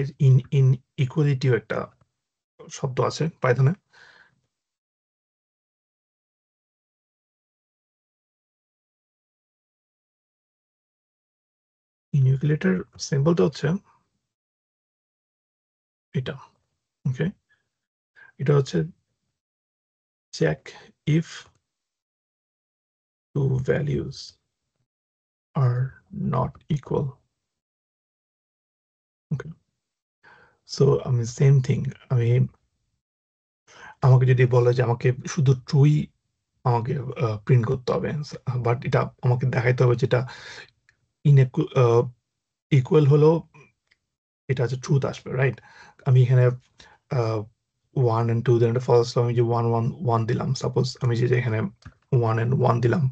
ইন ইকুয়ালিটিও একটা শব্দ আছে পাইথনে। ইনইকুয়ালিটির সিম্বলটা হচ্ছে এটা, ওকে। এটা হচ্ছে check if two values are not equal, okay. So আমি সেম থিং, আমাকে যদি বলে যে আমাকে শুধু ট্রুই আমাকে প্রিন্ট করতে হবে, বাট এটা আমাকে দেখাইতে হবে যেটা ইকুয়াল হলো, এটা হচ্ছে ট্রুথ আসবে, রাইট? আমি এখানে 1 and 2 দেন ফলস, আমি যে 1 1 1 দিলাম, সাপোজ আমি যে এখানে 1 and 1 দিলাম,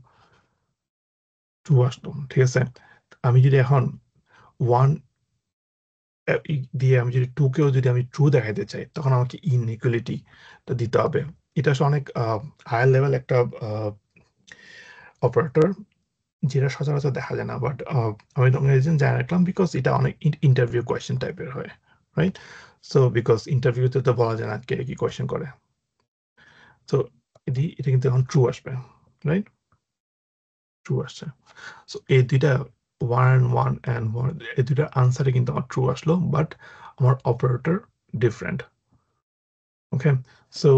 2 আসতো, ঠিক আছে। আমি যদি এখন 1 দিয়ে আমি যদি 2 কেও যদি আমি ট্রু দেখাইতে চাই, তখন আমাকে ইনইকুয়ালিটিটা দিতে হবে। এটা আসলে অনেক হায়ার লেভেল একটা অপারেটর, যেটা সচরাচর দেখা যায় না, বাট আমি জানা রাখলাম বিকজ এটা অনেক ইন্টারভিউ কোয়েশ্চেন টাইপের হয়, রাইট? সো বিকজ ইন্টারভিউতে তো বলা যায় না কে কি কোয়েশ্চেন করে। সো এটা কিন্তু এখন ট্রু আসবে, রাইট? ট্রু আসছে। সো এই দুইটা 1 and 1 এই দুইটার আনসারে কিন্তু আমার ট্রু আসলো, বাট আমার অপারেটর ডিফারেন্ট, ওকে। সো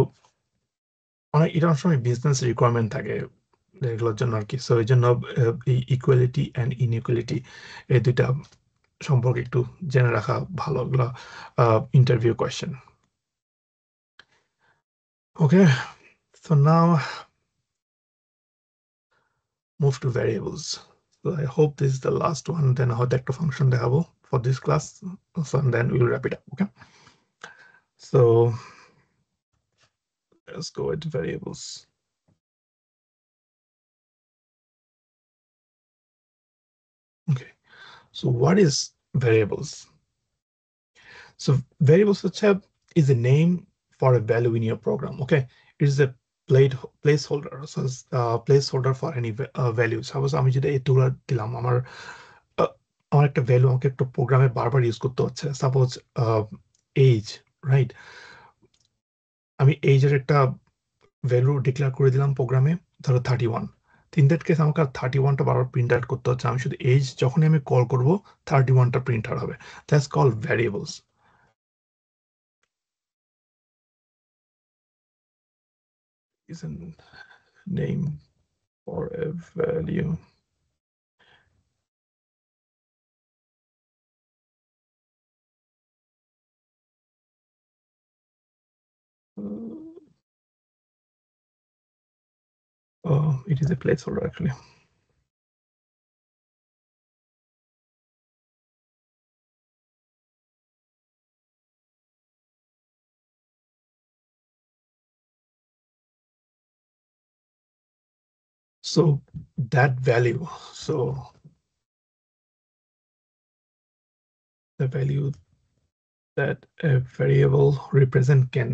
এটা অনেক সময় বিজনেস রিকোয়ারমেন্ট থাকে এগুলোর জন্য আর কি। সো এই জন্য এই ইকুয়ালিটি অ্যান্ড ইনইকুয়ালিটি এই দুইটা সম্পর্কে একটু জেনে রাখা ভালো, এগুলো interview question, okay. So now move to variables. So I hope this is the last one, then হয়তো একটা ফাংশন দেখাবো for this class, so and then we'll wrap it up, okay. So let's go with variables. Okay, so what is variables? So variables is a name for a value in your program, okay. It is a placeholder, so placeholder for any value. Suppose আমি যদি এই টুল দিলাম, আমার একটা value আমাকে একটা প্রোগ্রামে বারবার ইউজ করতে হচ্ছে, সাপোজ এজ, রাইট? আমি এজের একটা ভ্যালু ডিক্লেয়ার করে দিলাম প্রোগ্রামে, ধরো 31। ইন দ্যাট কেস আমাকে 31টা বারবার প্রিন্ট আউট করতে হচ্ছে। আমি শুধু এজ যখনই আমি কল করব 31টা প্রিন্ট আউট হবে। That's called variables. Is a name for a value. It is a placeholder actually. So that value, so the value that a variable represent can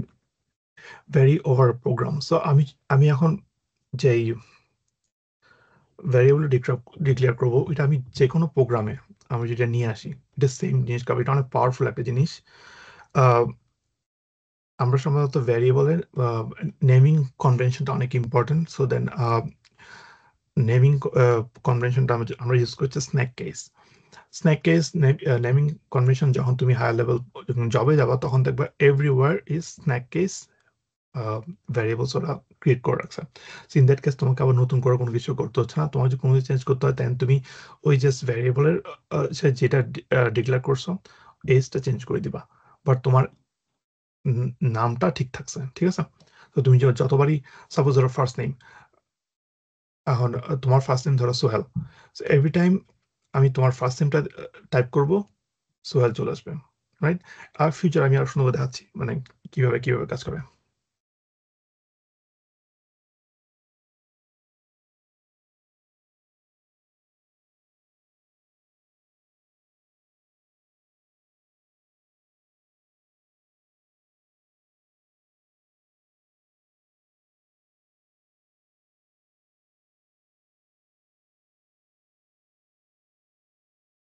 vary over a program. So আমি এখন যেই variable declare করবো, এটা আমি যে কোনো প্রোগ্রামে আমি যেটা নিয়ে আসি, এটা সেম জিনিস পাবো। এটা অনেক পাওয়ারফুল একটা জিনিস। আমরা সাধারণত ভ্যারিয়েবলের নেমিং কনভেনশনটা অনেক ইম্পর্টেন্ট। সো দেন নেমিং কনভেনশনটা আমরা ইউজ করছি snack case. Snack case naming convention যখন তুমি হায়ার লেভেল যখন জবে যাবা, তখন দেখবা everywhere is snack case variables ওরা ক্রিয়েট করে রাখছে। সো ইন দ্যাট কেস তোমাকে আবার নতুন করে কোনো কিছু করতে হচ্ছে না। তোমার যদি কোনো কিছু চেঞ্জ করতে হয়, দেন তুমি ওই জাস্ট ভ্যারিয়েবলের যেটা ডিক্লেয়ার করছো এজটা চেঞ্জ করে দিবা, বাট তোমার নামটা ঠিক থাকছে। ঠিক আছে? তো তুমি যতবারই সাপোজ ধরো ফার্স্ট নেম, এখন তোমার ফার্স্ট নেম ধরো সোহেল, সো এভরি টাইম আমি তোমার ফার্স্ট নেমটা টাইপ করব, সোহেল চলে আসবে, রাইট? আর ফিউচার আমি আর সুন্দর দেখাচ্ছি মানে কিভাবে কাজ করে।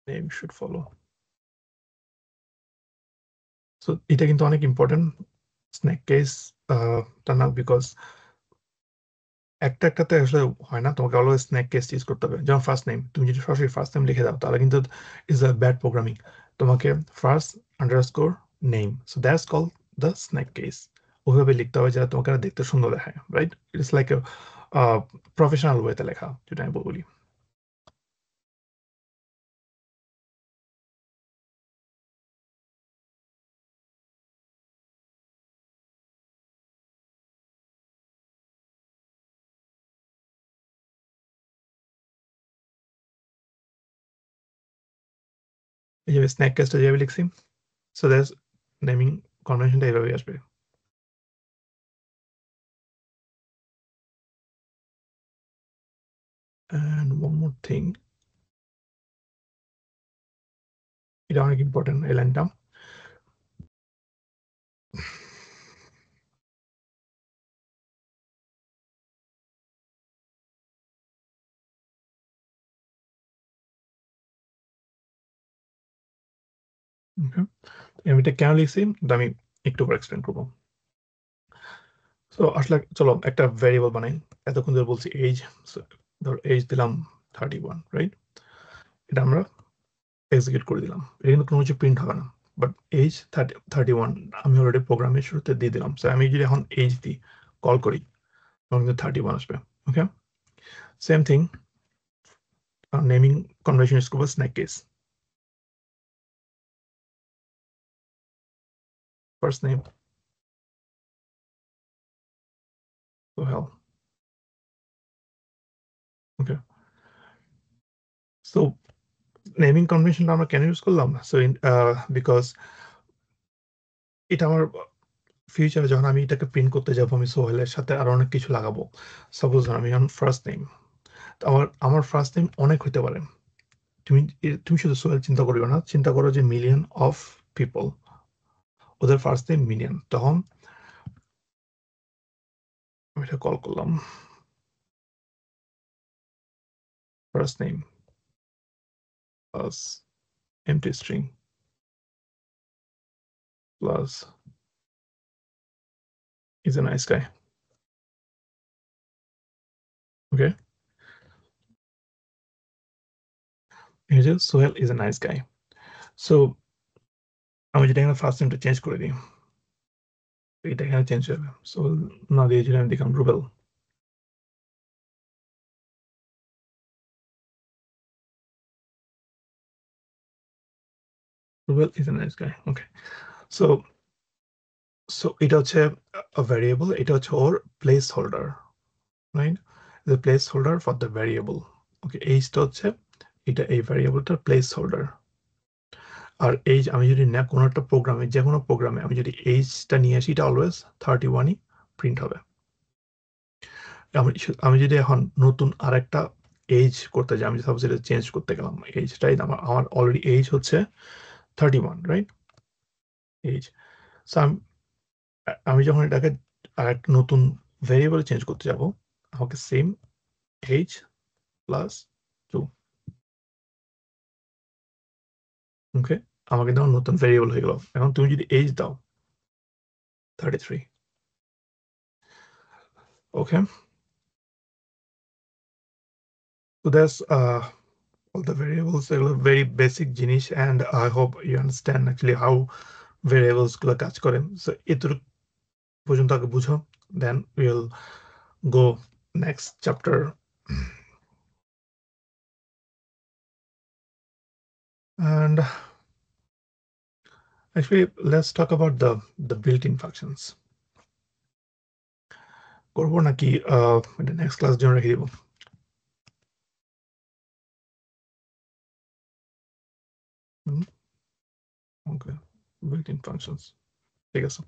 Name should follow. সো এটা কিন্তু অনেক ইম্পর্টেন্ট স্ন্যাক কেস টা না, বিকজ একটাতে আসলে হয় না, তোমাকে অলওয়েজ স্ন্যাক কেস ইউজ করতে হবে। যেমন ফার্স্ট নেম, তুমি যদি সরাসরি ফার্স্ট নেম লিখে দাও তাহলে কিন্তু ইজ আ ব্যাড প্রোগ্রামিং। তোমাকে first underscore name, so that's call the snack case. ওইভাবে লিখতে হবে যেটা তোমাকে দেখতে সুন্দর দেখায়, রাইট? ইটস লাইক প্রফেশনাল ওয়েতে লেখা, যেটা আমি বলি। এই যে স্ন্যাক কেসটা যেভাবে লিখছি, সো দ্যাটস নেমিং কনভেনশনটা এইভাবেই আসবে। And one more thing, এটা অনেক ইম্পর্টেন্ট এই লাইনটা। আমি এটা কেন লিখছি এটা আমি একটু পর এক্সপ্লেন করবো। সো আসলে চলো একটা ভ্যারিয়েবল বানাই। এতক্ষণ ধরে বলছি এজ, ধর এজ দিলাম 31, রাইট? এটা আমরা এক্সিকিউট করে দিলাম। এটা কিন্তু কোনো কিছু প্রিন্ট হবে না, বাট এজ 31 আমি অলরেডি প্রোগ্রামের শুরুতে দিয়ে দিলাম। সো আমি যদি এখন এজ দিই, কল করি, তখন কিন্তু 31 আসবে। Okay, same thing naming convention use করবো snake case. First name Sohel, okay. So naming কনভেনশনটা আমরা কেন ইউজ করলাম? সো বিকজ এটা আমার ফিউচারে যখন আমি এটাকে প্রিন্ট করতে যাবো, আমি সোহেলের সাথে আরো অনেক কিছু লাগাবো। সাপোজ আমি এখন ফার্স্ট নেম, আমার ফার্স্ট নেম অনেক হইতে পারে। তুমি শুধু সোহেল চিন্তা করিও না, চিন্তা করো যে মিলিয়ন অফ পিপল, ওদের ফার্স্ট নেম মিলিয়ন। তখন এটা কল করলাম first name plus empty string plus is a nice guy. Okay, here Sohail is a nice guy. So আমি যদি এখানে ফার্স্ট নেমটা চেঞ্জ করে দিই, এটা এখানে চেঞ্জ হবে। সো না দিয়ে যদি আমি দিলাম Rubel, Rubel is a nice guy. Okay, so এটা হচ্ছে a variable, এটা হচ্ছে ওর placeholder, right? The placeholder for the variable. Okay, এইটা হচ্ছে এটা এই ভ্যারিয়েবলটার placeholder। আর এইজ আমি যদি না কোনো একটা প্রোগ্রামে, যে কোনো প্রোগ্রামে আমি যদি এইজটা নিয়ে আসি, এটা অলওয়েজ 31ই প্রিন্ট হবে। আমি যদি এখন নতুন আরেকটা এজ করতে যাই, আমি সাপোজ এটা চেঞ্জ করতে গেলাম এইজটাই, আমার অলরেডি এজ হচ্ছে 31, রাইট? এজ। সো আমি যখন এটাকে আরেকটা নতুন ভেরিয়েবল চেঞ্জ করতে যাব, আমাকে সেম এজ প্লাস 2, ওকে, আমাকে তখন নতুন ভেরিয়েবল হয়ে গেল। এখন তুমি যদি এজ দাও 33, okay, so that's all the variables, very basic জিনিস, and I hope you understand actually how variables গুলো কাজ করে। সো এতটুকু পর্যন্ত আগে বুঝো, then we'll go next chapter. And actually let's talk about the built-in functions. করবো নাকি এটা নেক্সট ক্লাস জন্য রেখে দিব? Okay, built-in functions, ঠিক আছে।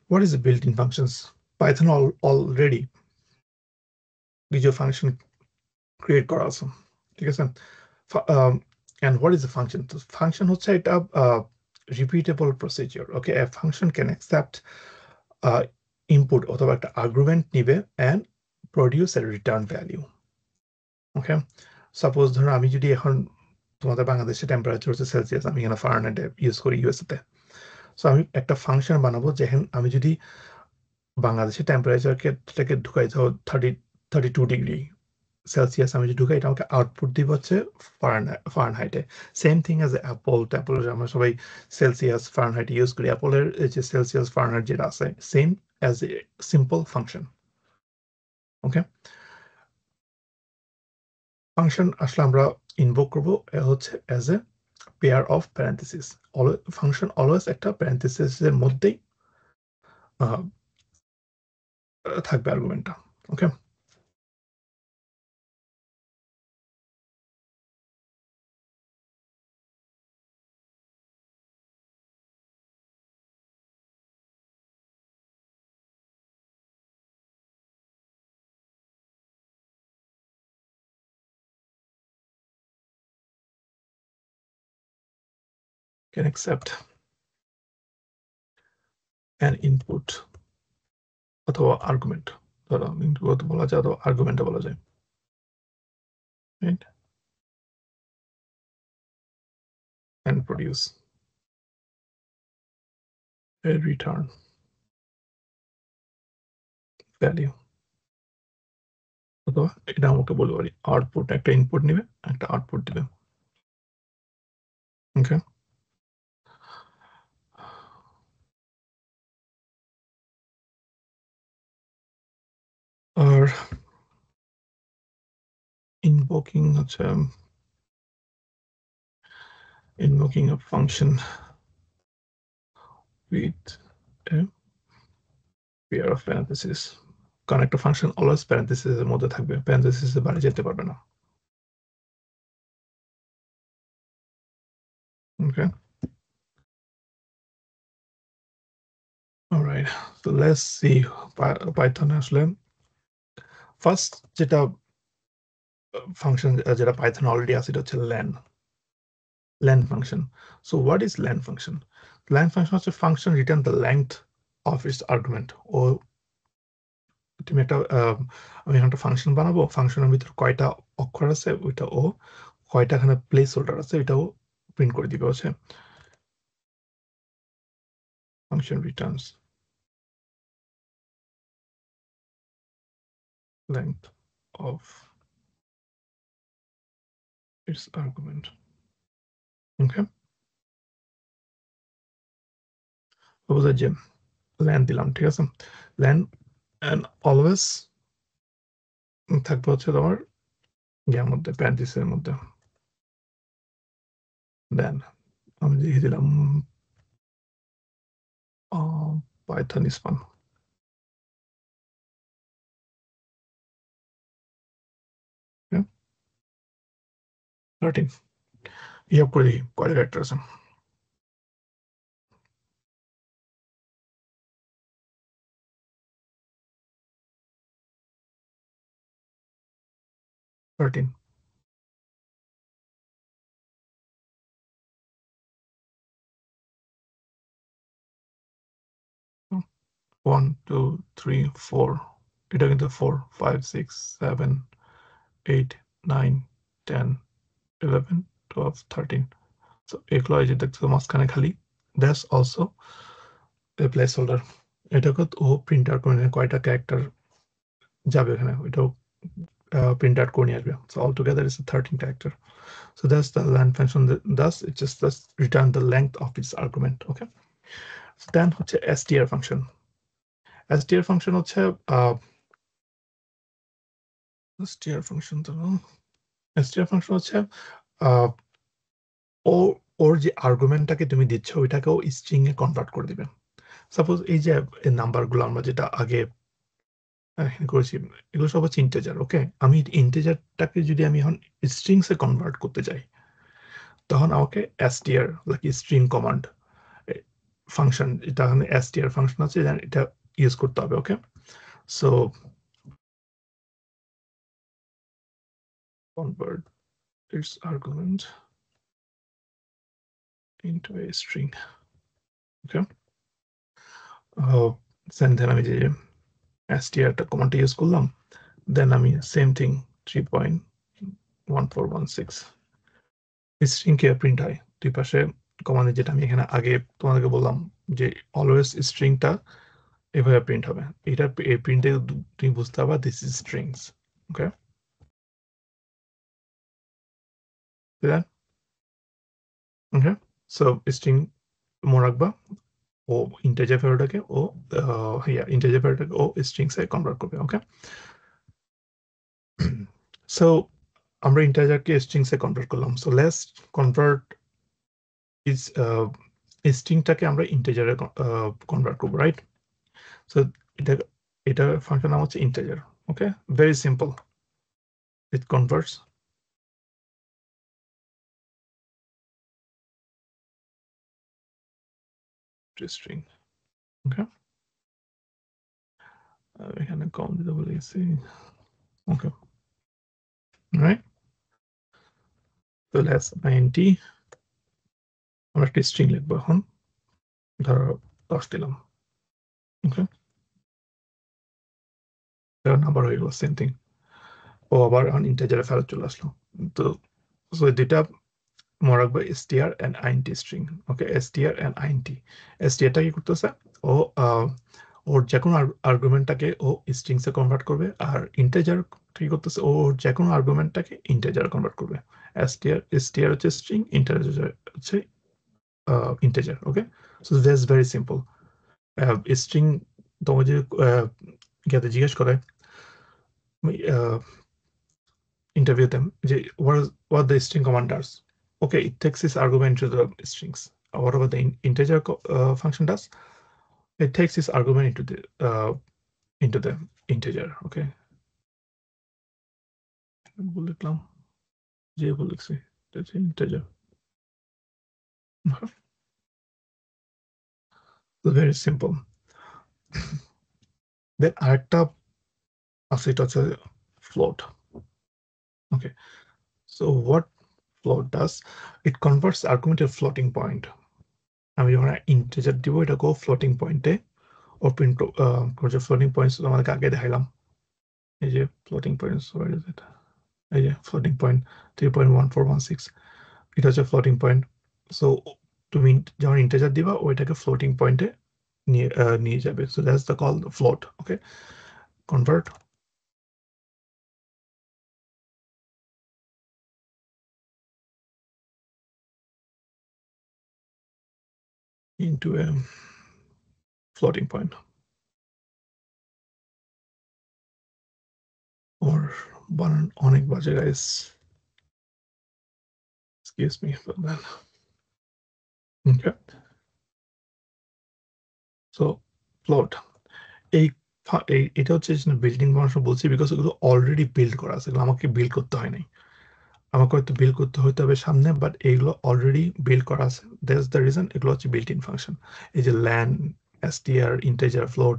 What is the built-in functions? Python already কিছু ফাংশন ক্রিয়েট করা আছে, ঠিক আছে। And what is the function? তো ফাংশন হচ্ছে এটা repeatable procedure. Okay, a function can accept input অথবা একটা আর্গুমেন্ট নিবে and produce a return value. Okay, suppose ধরো আমি যদি এখন তোমাদের বাংলাদেশে টেম্পারেচার হচ্ছে সেলসিয়াস, আমি এখানে ফারেনহাইট ইউজ করি ইউএসএতে। সো আমি একটা ফাংশন বানাবো যেখানে আমি যদি বাংলাদেশের টেম্পারেচারকে ঢুকাই দাও 32 ডিগ্রি সেলসিয়াস, আমি যদি ঢুকাই, এটা আমাকে আউটপুট দিব হচ্ছে ফারেনহাইটে। সেম থিং অ্যাজ অ্যাপল আমরা সবাই সেলসিয়াস ফারেনহাইট ইউজ করি। অ্যাপলের যে সেলসিয়াস ফারেনহাইট যেটা আছে, same as a simple function. Okay, function আসলে আমরা ইনভোক করবো হচ্ছে as a pair of parenthesis. Function always একটা প্যারেন্থেসিসের মধ্যেই থাকবে আর্গুমেন্টটা। ওকে, can accept an input অথবা আর্গুমেন্ট, ধরো ইনপুট বলা যায় অথবা আর্গুমেন্ট বলা যায়, right? and produce a return value, অথবা এটা আমাকে বলতে পারি আউটপুট, একটা ইনপুট নিবে, একটা আউটপুট দিবে। ওকে, আর ইনভোকিং হচ্ছে invoking a function with a pair of parentheses, কারণ একটা ফাংশন অলওয়েজ প্যারেন্থেসিস এর মধ্যে থাকবে, প্যারেন্থেসিস এর বাইরে যেতে পারবে না। Okay, all right, so let's see Python আসলে ফার্স্ট যেটা ফাংশন যেটা পাইথন অলরেডি আছে, এটা হচ্ছে len function. So what is len function? Len function হচ্ছে function return the length of its argument. ও তুমি একটা আমি একটা ফাংশন বানাবো, ফাংশনের ভিতর কয়টা অক্ষর আছে ওইটা ও, কয়টা এখানে প্লেস হোল্ডার আছে এটাও প্রিন্ট করে দিবে হচ্ছে function Returns length of its argument. Okay, suppose যে লেন দিলাম, ঠিক আছে, লেন and always থাকবে হচ্ছে তোমার ইয়ার মধ্যে প্যারেন্থেসিসের মধ্যে। দেন আমি লিখে দিলাম পাইথন স্পান। 13 হিসাব করে দেখি কয়টা ক্যারেক্টার আছে। 13 1 2 3 4 এটা কিন্তু 4 5 6 7 8 9 10 11 12 13 সো এগুলো এই যে দেখছো মাঝখানে খালি, that's also a place holder. এটাকে ও প্রিন্ট আউট করে নিয়ে কয়টা ক্যারেক্টার যাবে এখানে ওইটাও print out করে নিয়ে আসবে। So altogether it's a 13 character. So that's the len function. Thus it just does return the length of its argument. Okay. So then হচ্ছে str function. str function হচ্ছে str function তো str function হচ্ছে ওর যে আর্গুমেন্টটাকে তুমি দিচ্ছ ওইটাকেও string এ convert করে দিবে। Suppose এই যে নাম্বারগুলো আমরা যেটা আগে করেছি এগুলো সব হচ্ছে ইন্টিজার। ওকে, আমি ইন্টিজারটাকে যদি আমি এখন স্ট্রিংস এ কনভার্ট করতে যাই তখন আমাকে str like string command function, এটা এখানে str ফাংশন আছে, এটা ইউজ করতে হবে। ওকে, so convert its argument into a string. Okay, then আমি যে str টা কমান্ডটা ইউজ করলাম, দেন আমি সেম থিং 3.1416 স্ট্রিং কে প্রিন্ট হয় দুই পাশে কমান্ডে, যেটা আমি এখানে আগে তোমাদেরকে বললাম যে অলওয়েজ স্ট্রিংটা এভাবে প্রিন্ট হবে। এটা এই প্রিন্টে তুমি বুঝতে পারবা this is strings. Okay, okay, so string মনে রাখবা ও ইন্টিজার ভ্যালুটাকে ও ইন্টিজার ভ্যালুটাকে ও স্ট্রিংসে কনভার্ট করবে। ওকে, সো আমরা ইন্টিজারকে স্ট্রিংসে কনভার্ট করলাম। সো লেটস কনভার্ট ইজ স্ট্রিংটাকে আমরা ইন্টিজারে কনভার্ট করব, রাইট? সো এটা ফাংশন নাম হচ্ছে integer. Okay, very simple, it converts to string. Okay, এখানে কম দিতে বলেছি। ওকে, রাইট, তো লেটস 90 আমরা একটা স্ট্রিং লিখবো এখন, ধরো 10 দিলাম। ওকে, নাম্বার হয়ে গেল সেম থিং, ও আবার এখন ইন্টিজারে ফেরত চলে আসলো। তো দুইটা মনে রাখবো str and int string. Okay, str and int, strটা কি করতেছে ও ওর যে কোনো আর্গুমেন্টটাকে ও স্ট্রিংসে কনভার্ট করবে, আর ইন্টিজার কি করতেছে ওর যে কোনো আর্গুমেন্টটাকে ইন্টিজারে কনভার্ট করবে। str হচ্ছে স্ট্রিং, ইন্টিজার হচ্ছে integer. Okay, so that's very simple. String তোমার যদি ইয়াতে জিজ্ঞেস করে interview them what the string command does. Okay, it takes this argument to the strings. Whatever the integer function does, it takes this argument into the integer. Okay, লিখলাম যে লিখছি integer. Very simple. Then আরেকটা আছে, এটা হচ্ছে float. Okay, so what float does, it converts argument to floating point. আমি যখন integer দিব এটাকেও ফ্লোটিং পয়েন্টে ও ওপেন যে ফ্লোটিং পয়েন্টস তোমাদেরকে আগে দেখাইলাম, এই যে ফ্লোটিং পয়েন্টস, এই যে ফ্লোটিং পয়েন্ট 3.1416, এটা হচ্ছে ফ্লোটিং পয়েন্ট। সো তুমি যখন ইন্টিজার দিবা ওইটাকে ফ্লোটিং পয়েন্টে নিয়ে যাবে। So that's the call float. Okay, convert into a floating point or বানান অনেক বাজে guys, excuse me for that. Okay, so float এটা হচ্ছে বিল্ডিং মানুষ বলছি বিকজ এগুলো অলরেডি বিল্ড করা আছে, এগুলো আমাকে বিল্ড করতে হয় নাই, আমাকে হয়তো বিল্ড করতে হতে হবে সামনে, বাট এইগুলো অলরেডি বিল্ড করা আছে। দ্যাটস দ্য রিজন এগুলো হচ্ছে বিল্ট ইন ফাংশন। এই যে ল্যান, এসটিআর, ইন্টিজার, ফ্লোট,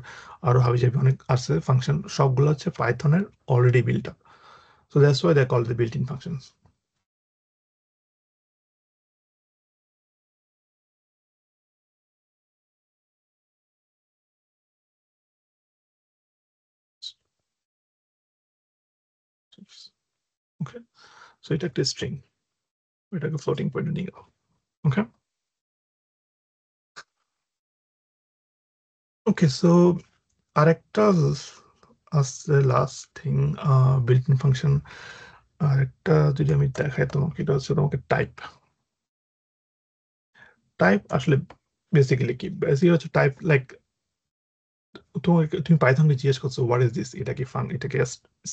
আরো হাবি জাবি অনেক আছে ফাংশন, সবগুলো হচ্ছে পাইথনের already built up. So that's why they call the built in functions. Okay, so এটা একটা স্ট্রিং, এটাকে ফ্লোটিং পয়েন্টে নিয়ে গেল। ওকে ওকে, সো আরেকটা আছে last thing, built in function. আরেকটা যদি আমি দেখাই তোমাকে, এটা হচ্ছে তোমাকে টাইপ। টাইপ আসলে বেসিক্যালি কি? বেসিক্যালি হচ্ছে টাইপ লাইক তুমি পাইথনকে জিজ্ঞেস করছো হোয়াট ইজ দিস, এটা কি এটা কি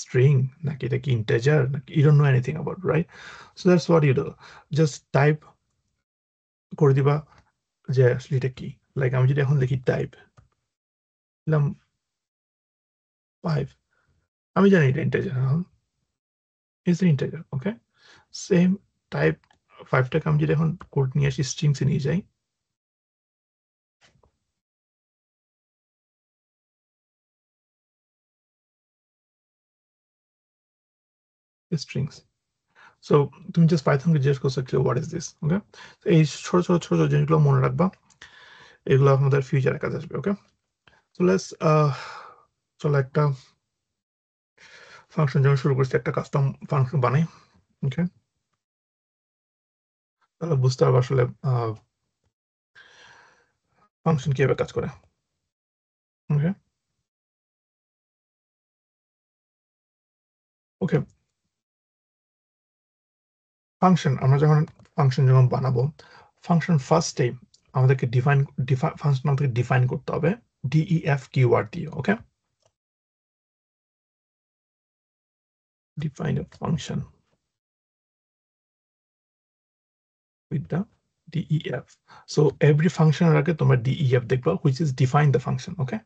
স্ট্রিং নাকি এটা কি ইন্টিজার নাকি, you don't know anything about, right? So that's what you do, just type করে দিবা যে আসলে এটা কি। লাইক আমি যদি এখন লিখি টাইপ, দিলাম 5, আমি জানি এটা integer, is integer. Okay, same type 5টাকে আমি যদি এখন কোড নিয়ে আসি, স্ট্রিংসে নিয়ে যাই, স্ট্রিংস। সো তুমি জাস্ট পাইথনকে জিজ্ঞেস করছো হোয়াট ইজ দিস। ওকে, এই ছোট ছোট ছোট জিনিসগুলো মনে রাখবা, এগুলো আমাদের ফিউচারে কাজে আসবে। ওকে, সো লেটস চলো একটা ফাংশন যখন শুরু করছি, একটা কাস্টম ফাংশন বানাই। ওকে, তাহলে বুঝতে পারবো আসলে ফাংশন কিভাবে কাজ করে। ওকে ওকে, ফাংশন আমরা যখন বানাবো, ফাংশন ফার্স্টে আমাদেরকে ফাংশন আমাদেরকে ডিফাইন করতে হবে ডিইএফ কিওয়ার্ড দিয়ে। ওকে, define a function with the def. So every function এর আগে তোমরা def দেখবা, which is define the function. Okay,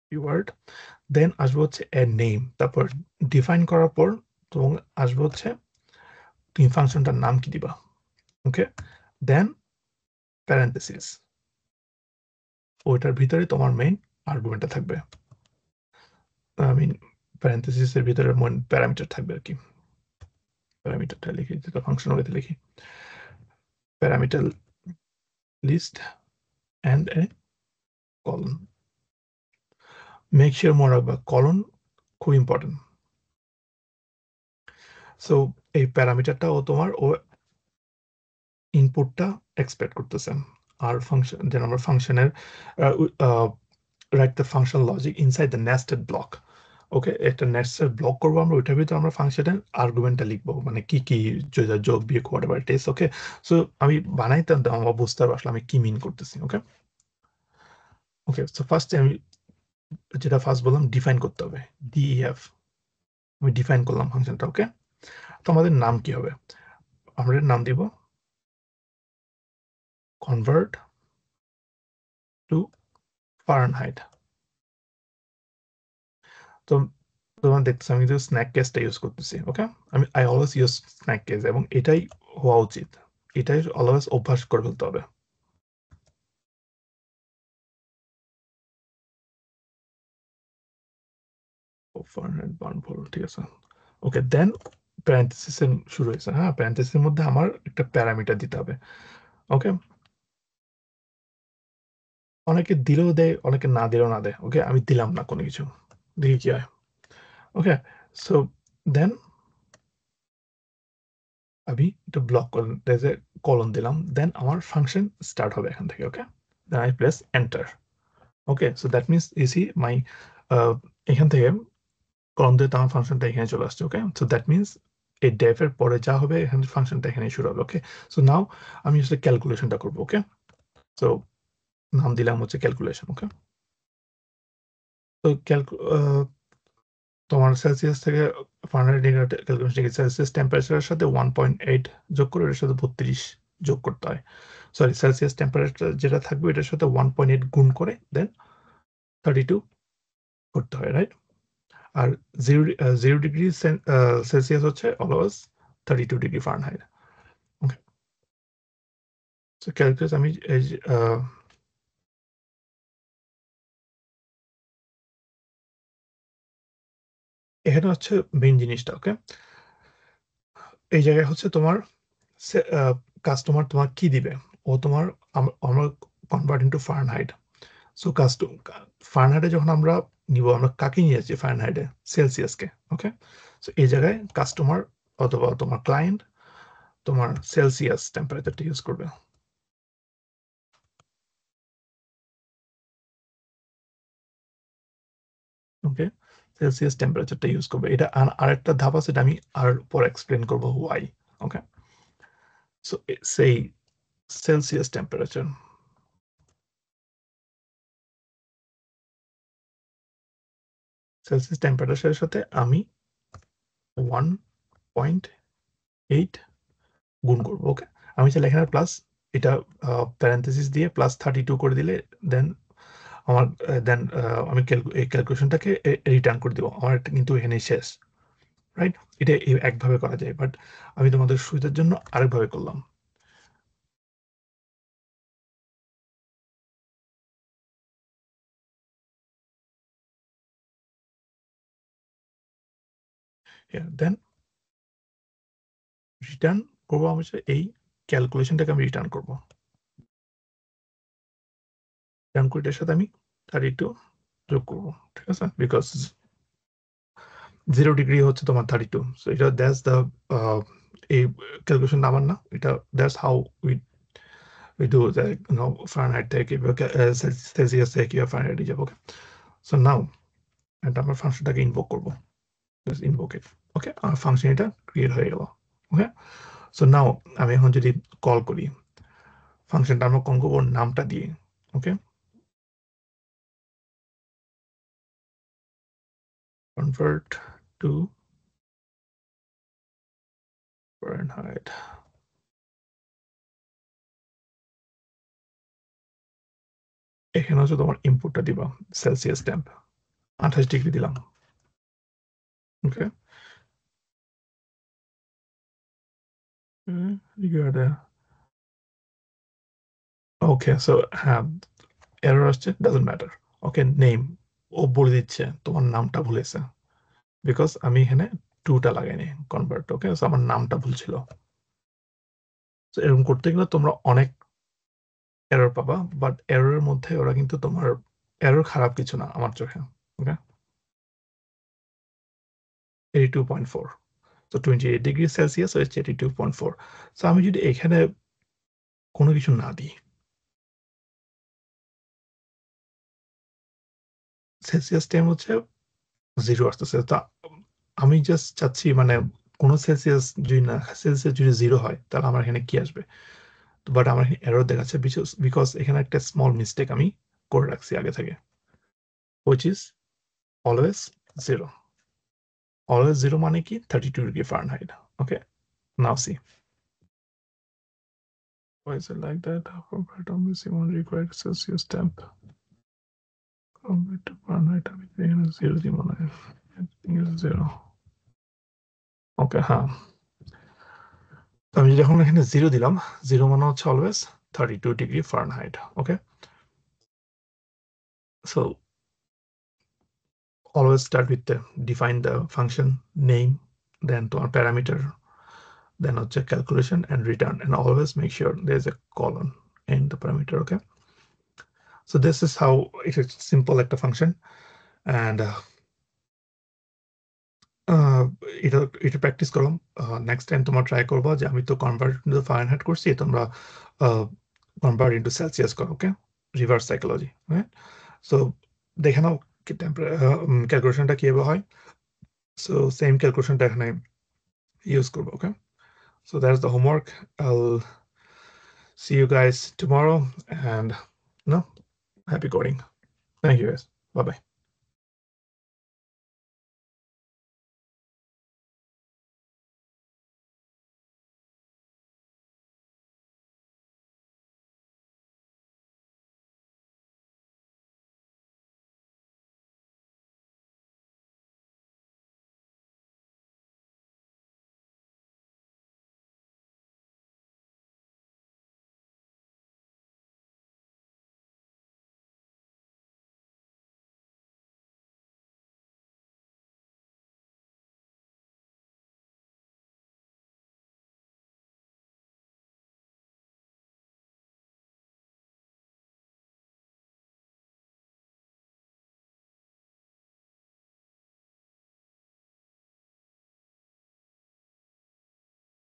keyword, then আসবে হচ্ছে a name, তারপর define করার পর তোমার আসবে হচ্ছে তুমি ফাংশনটার নাম কি দিবা। ওকে, দেন প্যারেন্থেসিস, ওইটার ভিতরে তোমার মেইন আর্গুমেন্টটা থাকবে। আই মিন প্যারেন্থেসিসের ভিতরে প্যারামিটার থাকবে আর কি। প্যারামিটারটা লিখি, যেটা ফাংশন ওয়েতে লিখি, parameter list and a colon. Make sure মনে রাখবা কলন খুব ইম্পর্টেন্ট। সো এই প্যারামিটারটা ও ইনপুটটা এক্সপেক্ট করতেছে, আর ফাংশন যেন আমরা ফাংশনের right the function logic inside the nested block. Okay, একটা নেস্টেড ব্লক করবো আমরা, ওইটার ভিতরে আমরা ফাংশনের আর্গুমেন্টটা লিখবো, মানে কি কি যোগ বিয়োগ whatever it is. Okay, so আমি বানাইতে আমরা বুঝতে পারবো আসলে আমি কি মিন করতেছি। ওকে ওকে, সো ফার্স্টে আমি যেটা ফার্স্ট বললাম ডিফাইন করতে হবে, ডিইএফ, আমি ডিফাইন করলাম ফাংশনটা। ওকে, তো আমাদের নাম কি হবে? আমরা নাম দিব convert to Fahrenheit। তো তোমার দেখতেছি আমি কিন্তু স্ন্যাক কেসটা ইউজ করতেছি। Okay, I always use snake case, এবং এটাই হওয়া উচিত, এটাই অলওয়েজ অভ্যাস করে ফেলতে হবে। Fahrenheit বার্নফুল, ঠিক আছে। ওকে, দেন প্যারেন্থেসিস শুরু হয়েছে। হ্যাঁ, প্যারেন্থেসিসের মধ্যে আমার একটা প্যারামিটার দিতে হবে। ওকে, অনেকে দিলেও দেয়, অনেকে না দিলেও না দেয়। ওকে, আমি দিলাম না কোনো কিছু, দেখি কি হয়। ওকে, সো দেন আমি এটা ব্লক কলন দিলাম, দেন আমার ফাংশন স্টার্ট হবে এখান থেকে। Okay, then I press enter. Okay, so that means ইসি মাই এখান থেকে কলন দিয়ে আমার ফাংশনটা এখানে চলে আসছে। ওকে, সো দ্যাট মিনস এই ডেফের পরে যা হবে এখানে ফাংশনটা এখানে শুরু হবে। ওকে, সো নাও আমি আসলে ক্যালকুলেশনটা করবো। ওকে, সো নাম দিলাম হচ্ছে ক্যালকুলেশন। ওকে, তো তোমার সেলসিয়াস থেকে ফারেনহাইট ডিগ্রি ক্যালকুলেশন থেকে সেলসিয়াস টেম্পারেচারের সাথে 1.8 যোগ করে এর সাথে 32 যোগ করতে হয়। সরি, সেলসিয়াস টেম্পারেচার যেটা থাকবে এটার সাথে 1.8 গুণ করে দেন 32 করতে হয়, রাইট? আর 0 ডিগ্রি সেলসিয়াস হচ্ছে অলওয়েজ 32 ডিগ্রি ফারেনহাইট। ওকে, সো ক্যালকুলেট আমি এই এখানে হচ্ছে মেইন জিনিসটা। ওকে, এই জায়গায় হচ্ছে তোমার কাস্টমার তোমার কি দিবে, ও তোমার আমরা কনভার্ট ইন্টু ফারেনহাইট। সো ফারেনহাইটে যখন আমরা নিব, আমরা কাকে নিয়ে যাচ্ছি ফারেনহাইটে? সেলসিয়াসকে। ওকে, সো এই জায়গায় কাস্টমার অথবা তোমার ক্লায়েন্ট তোমার সেলসিয়াস টেম্পারেচারটা ইউজ করবে। ওকে, সেলসিয়াস টেম্পারেচারটা ইউজ করবে। এটা আরেকটা ধাপ আছে, এটা আমি আর পরে এক্সপ্লেন করবো ওয়াই। ওকে, সো সেই সেলসিয়াস টেম্পারেচার, সেলসিয়াস টেম্পারেচারের সাথে আমি 1.8 গুণ করবো। ওকে, আমি চাইলে এখানে প্লাস এটা প্যারেন্থেসিস দিয়ে +32 করে দিলে দেন আমার দেন আমি এই ক্যালকুলেশনটাকে রিটার্ন করে দেবো। আমার এটা কিন্তু এখানেই শেষ, রাইট? এটা একভাবে করা যায়, বাট আমি তোমাদের সুবিধার জন্য আরেকভাবে করলাম। দেন রিটার্ন করবো, আমি এই ক্যালকুলেশনটাকে আমি রিটার্ন করবো। রিটার্ন করে এটার সাথে আমি 32 যোগ করবো, ঠিক আছে? বিকজ 0 ডিগ্রি হচ্ছে তোমার 32, সো এটা দ্যাটস দ্য এই ক্যালকুলেশন আমার না, এটা that's how we do the Fahrenheit থেকে সেলসিয়াস থেকে কিভাবে ফারেনহাইট যাবো। ওকে, সো নাও এটা আমরা ফাংশনটাকে ইনভোক করবো। ইনভোক ইট। ওকে, আমার ফাংশন এটা ক্রিয়েট হয়ে গেল। ওকে, সো নাও আমি এখন যদি কল করি, ফাংশনটা আমরা কল করবো নামটা দিয়ে। ওকে, কনভার্ট টু ফারেনহাইট। এখানে হচ্ছে তোমার ইনপুটটা দিবা সেলসিয়াস টেম্প 28 ডিগ্রি দিলাম। ওকে, ওকে, সো হ্যাঁ, এরর আসছে, ডাজন্ট ম্যাটার। ওকে, নেম ও বলে দিচ্ছে তোমার নামটা ভুলেছে, বিকজ আমি এখানে টুটা লাগাইনি কনভার্ট। ওকে, সো আমার নামটা ভুল ছিল। তো এরকম করতে গেলে তোমরা অনেক এরর পাবা, বাট এররের মধ্যে ওরা কিন্তু তোমার এরর খারাপ কিছু না আমার চোখে। ওকে, 82.4, তো 28 ডিগ্রি সেলসিয়াস হচ্ছে 82.4। সো আমি যদি এখানে কোনো কিছু না দিই, সেলসিয়াস টাইম হচ্ছে 0 আসতেছে, তা আমি জাস্ট চাচ্ছি মানে কোনো সেলসিয়াস যদি 0 হয় তাহলে আমার এখানে কি আসবে? বাট আমার এখানে এরর দেখাচ্ছে, বিকজ এখানে একটা স্মল মিস্টেক আমি করে রাখছি আগে থেকে, which is always 0. Always 0 মানে কি? 32 degree Fahrenheit. Okay, now see. Why is it like that? Compared to missing one required Celsius temp. Compared to Fahrenheit, আমি এখানে 0 দিব না। Everything is 0. ওকে, হ্যাঁ, আমি যখন এখানে 0 দিলাম, 0 মানে হচ্ছে always 32 degree Fahrenheit. Okay, so always start with define the function name, then তোমার parameter, then হচ্ছে calculation and return, and always make sure there is a colon in the parameter. Okay, So this is how it is simple একটা function, and এটা practice করো। Next time তোমরা try করবা যে আমি তো কনভার্ট ইনটু ফারেনহাইট করছি, তোমরা কনভার্ট ইনটু সেলসিয়াস করো। ওকে, রিভার্স সাইকোলজি, রাইট? সো দেখে নাও ক্যালকুলেশনটা কিভাবে হয়। সো সেম ক্যালকুলেশনটা এখানে ইউজ করবো। ওকে, so that's the homework. I'll see you guys tomorrow, and happy coding. Thank you guys. Bye bye.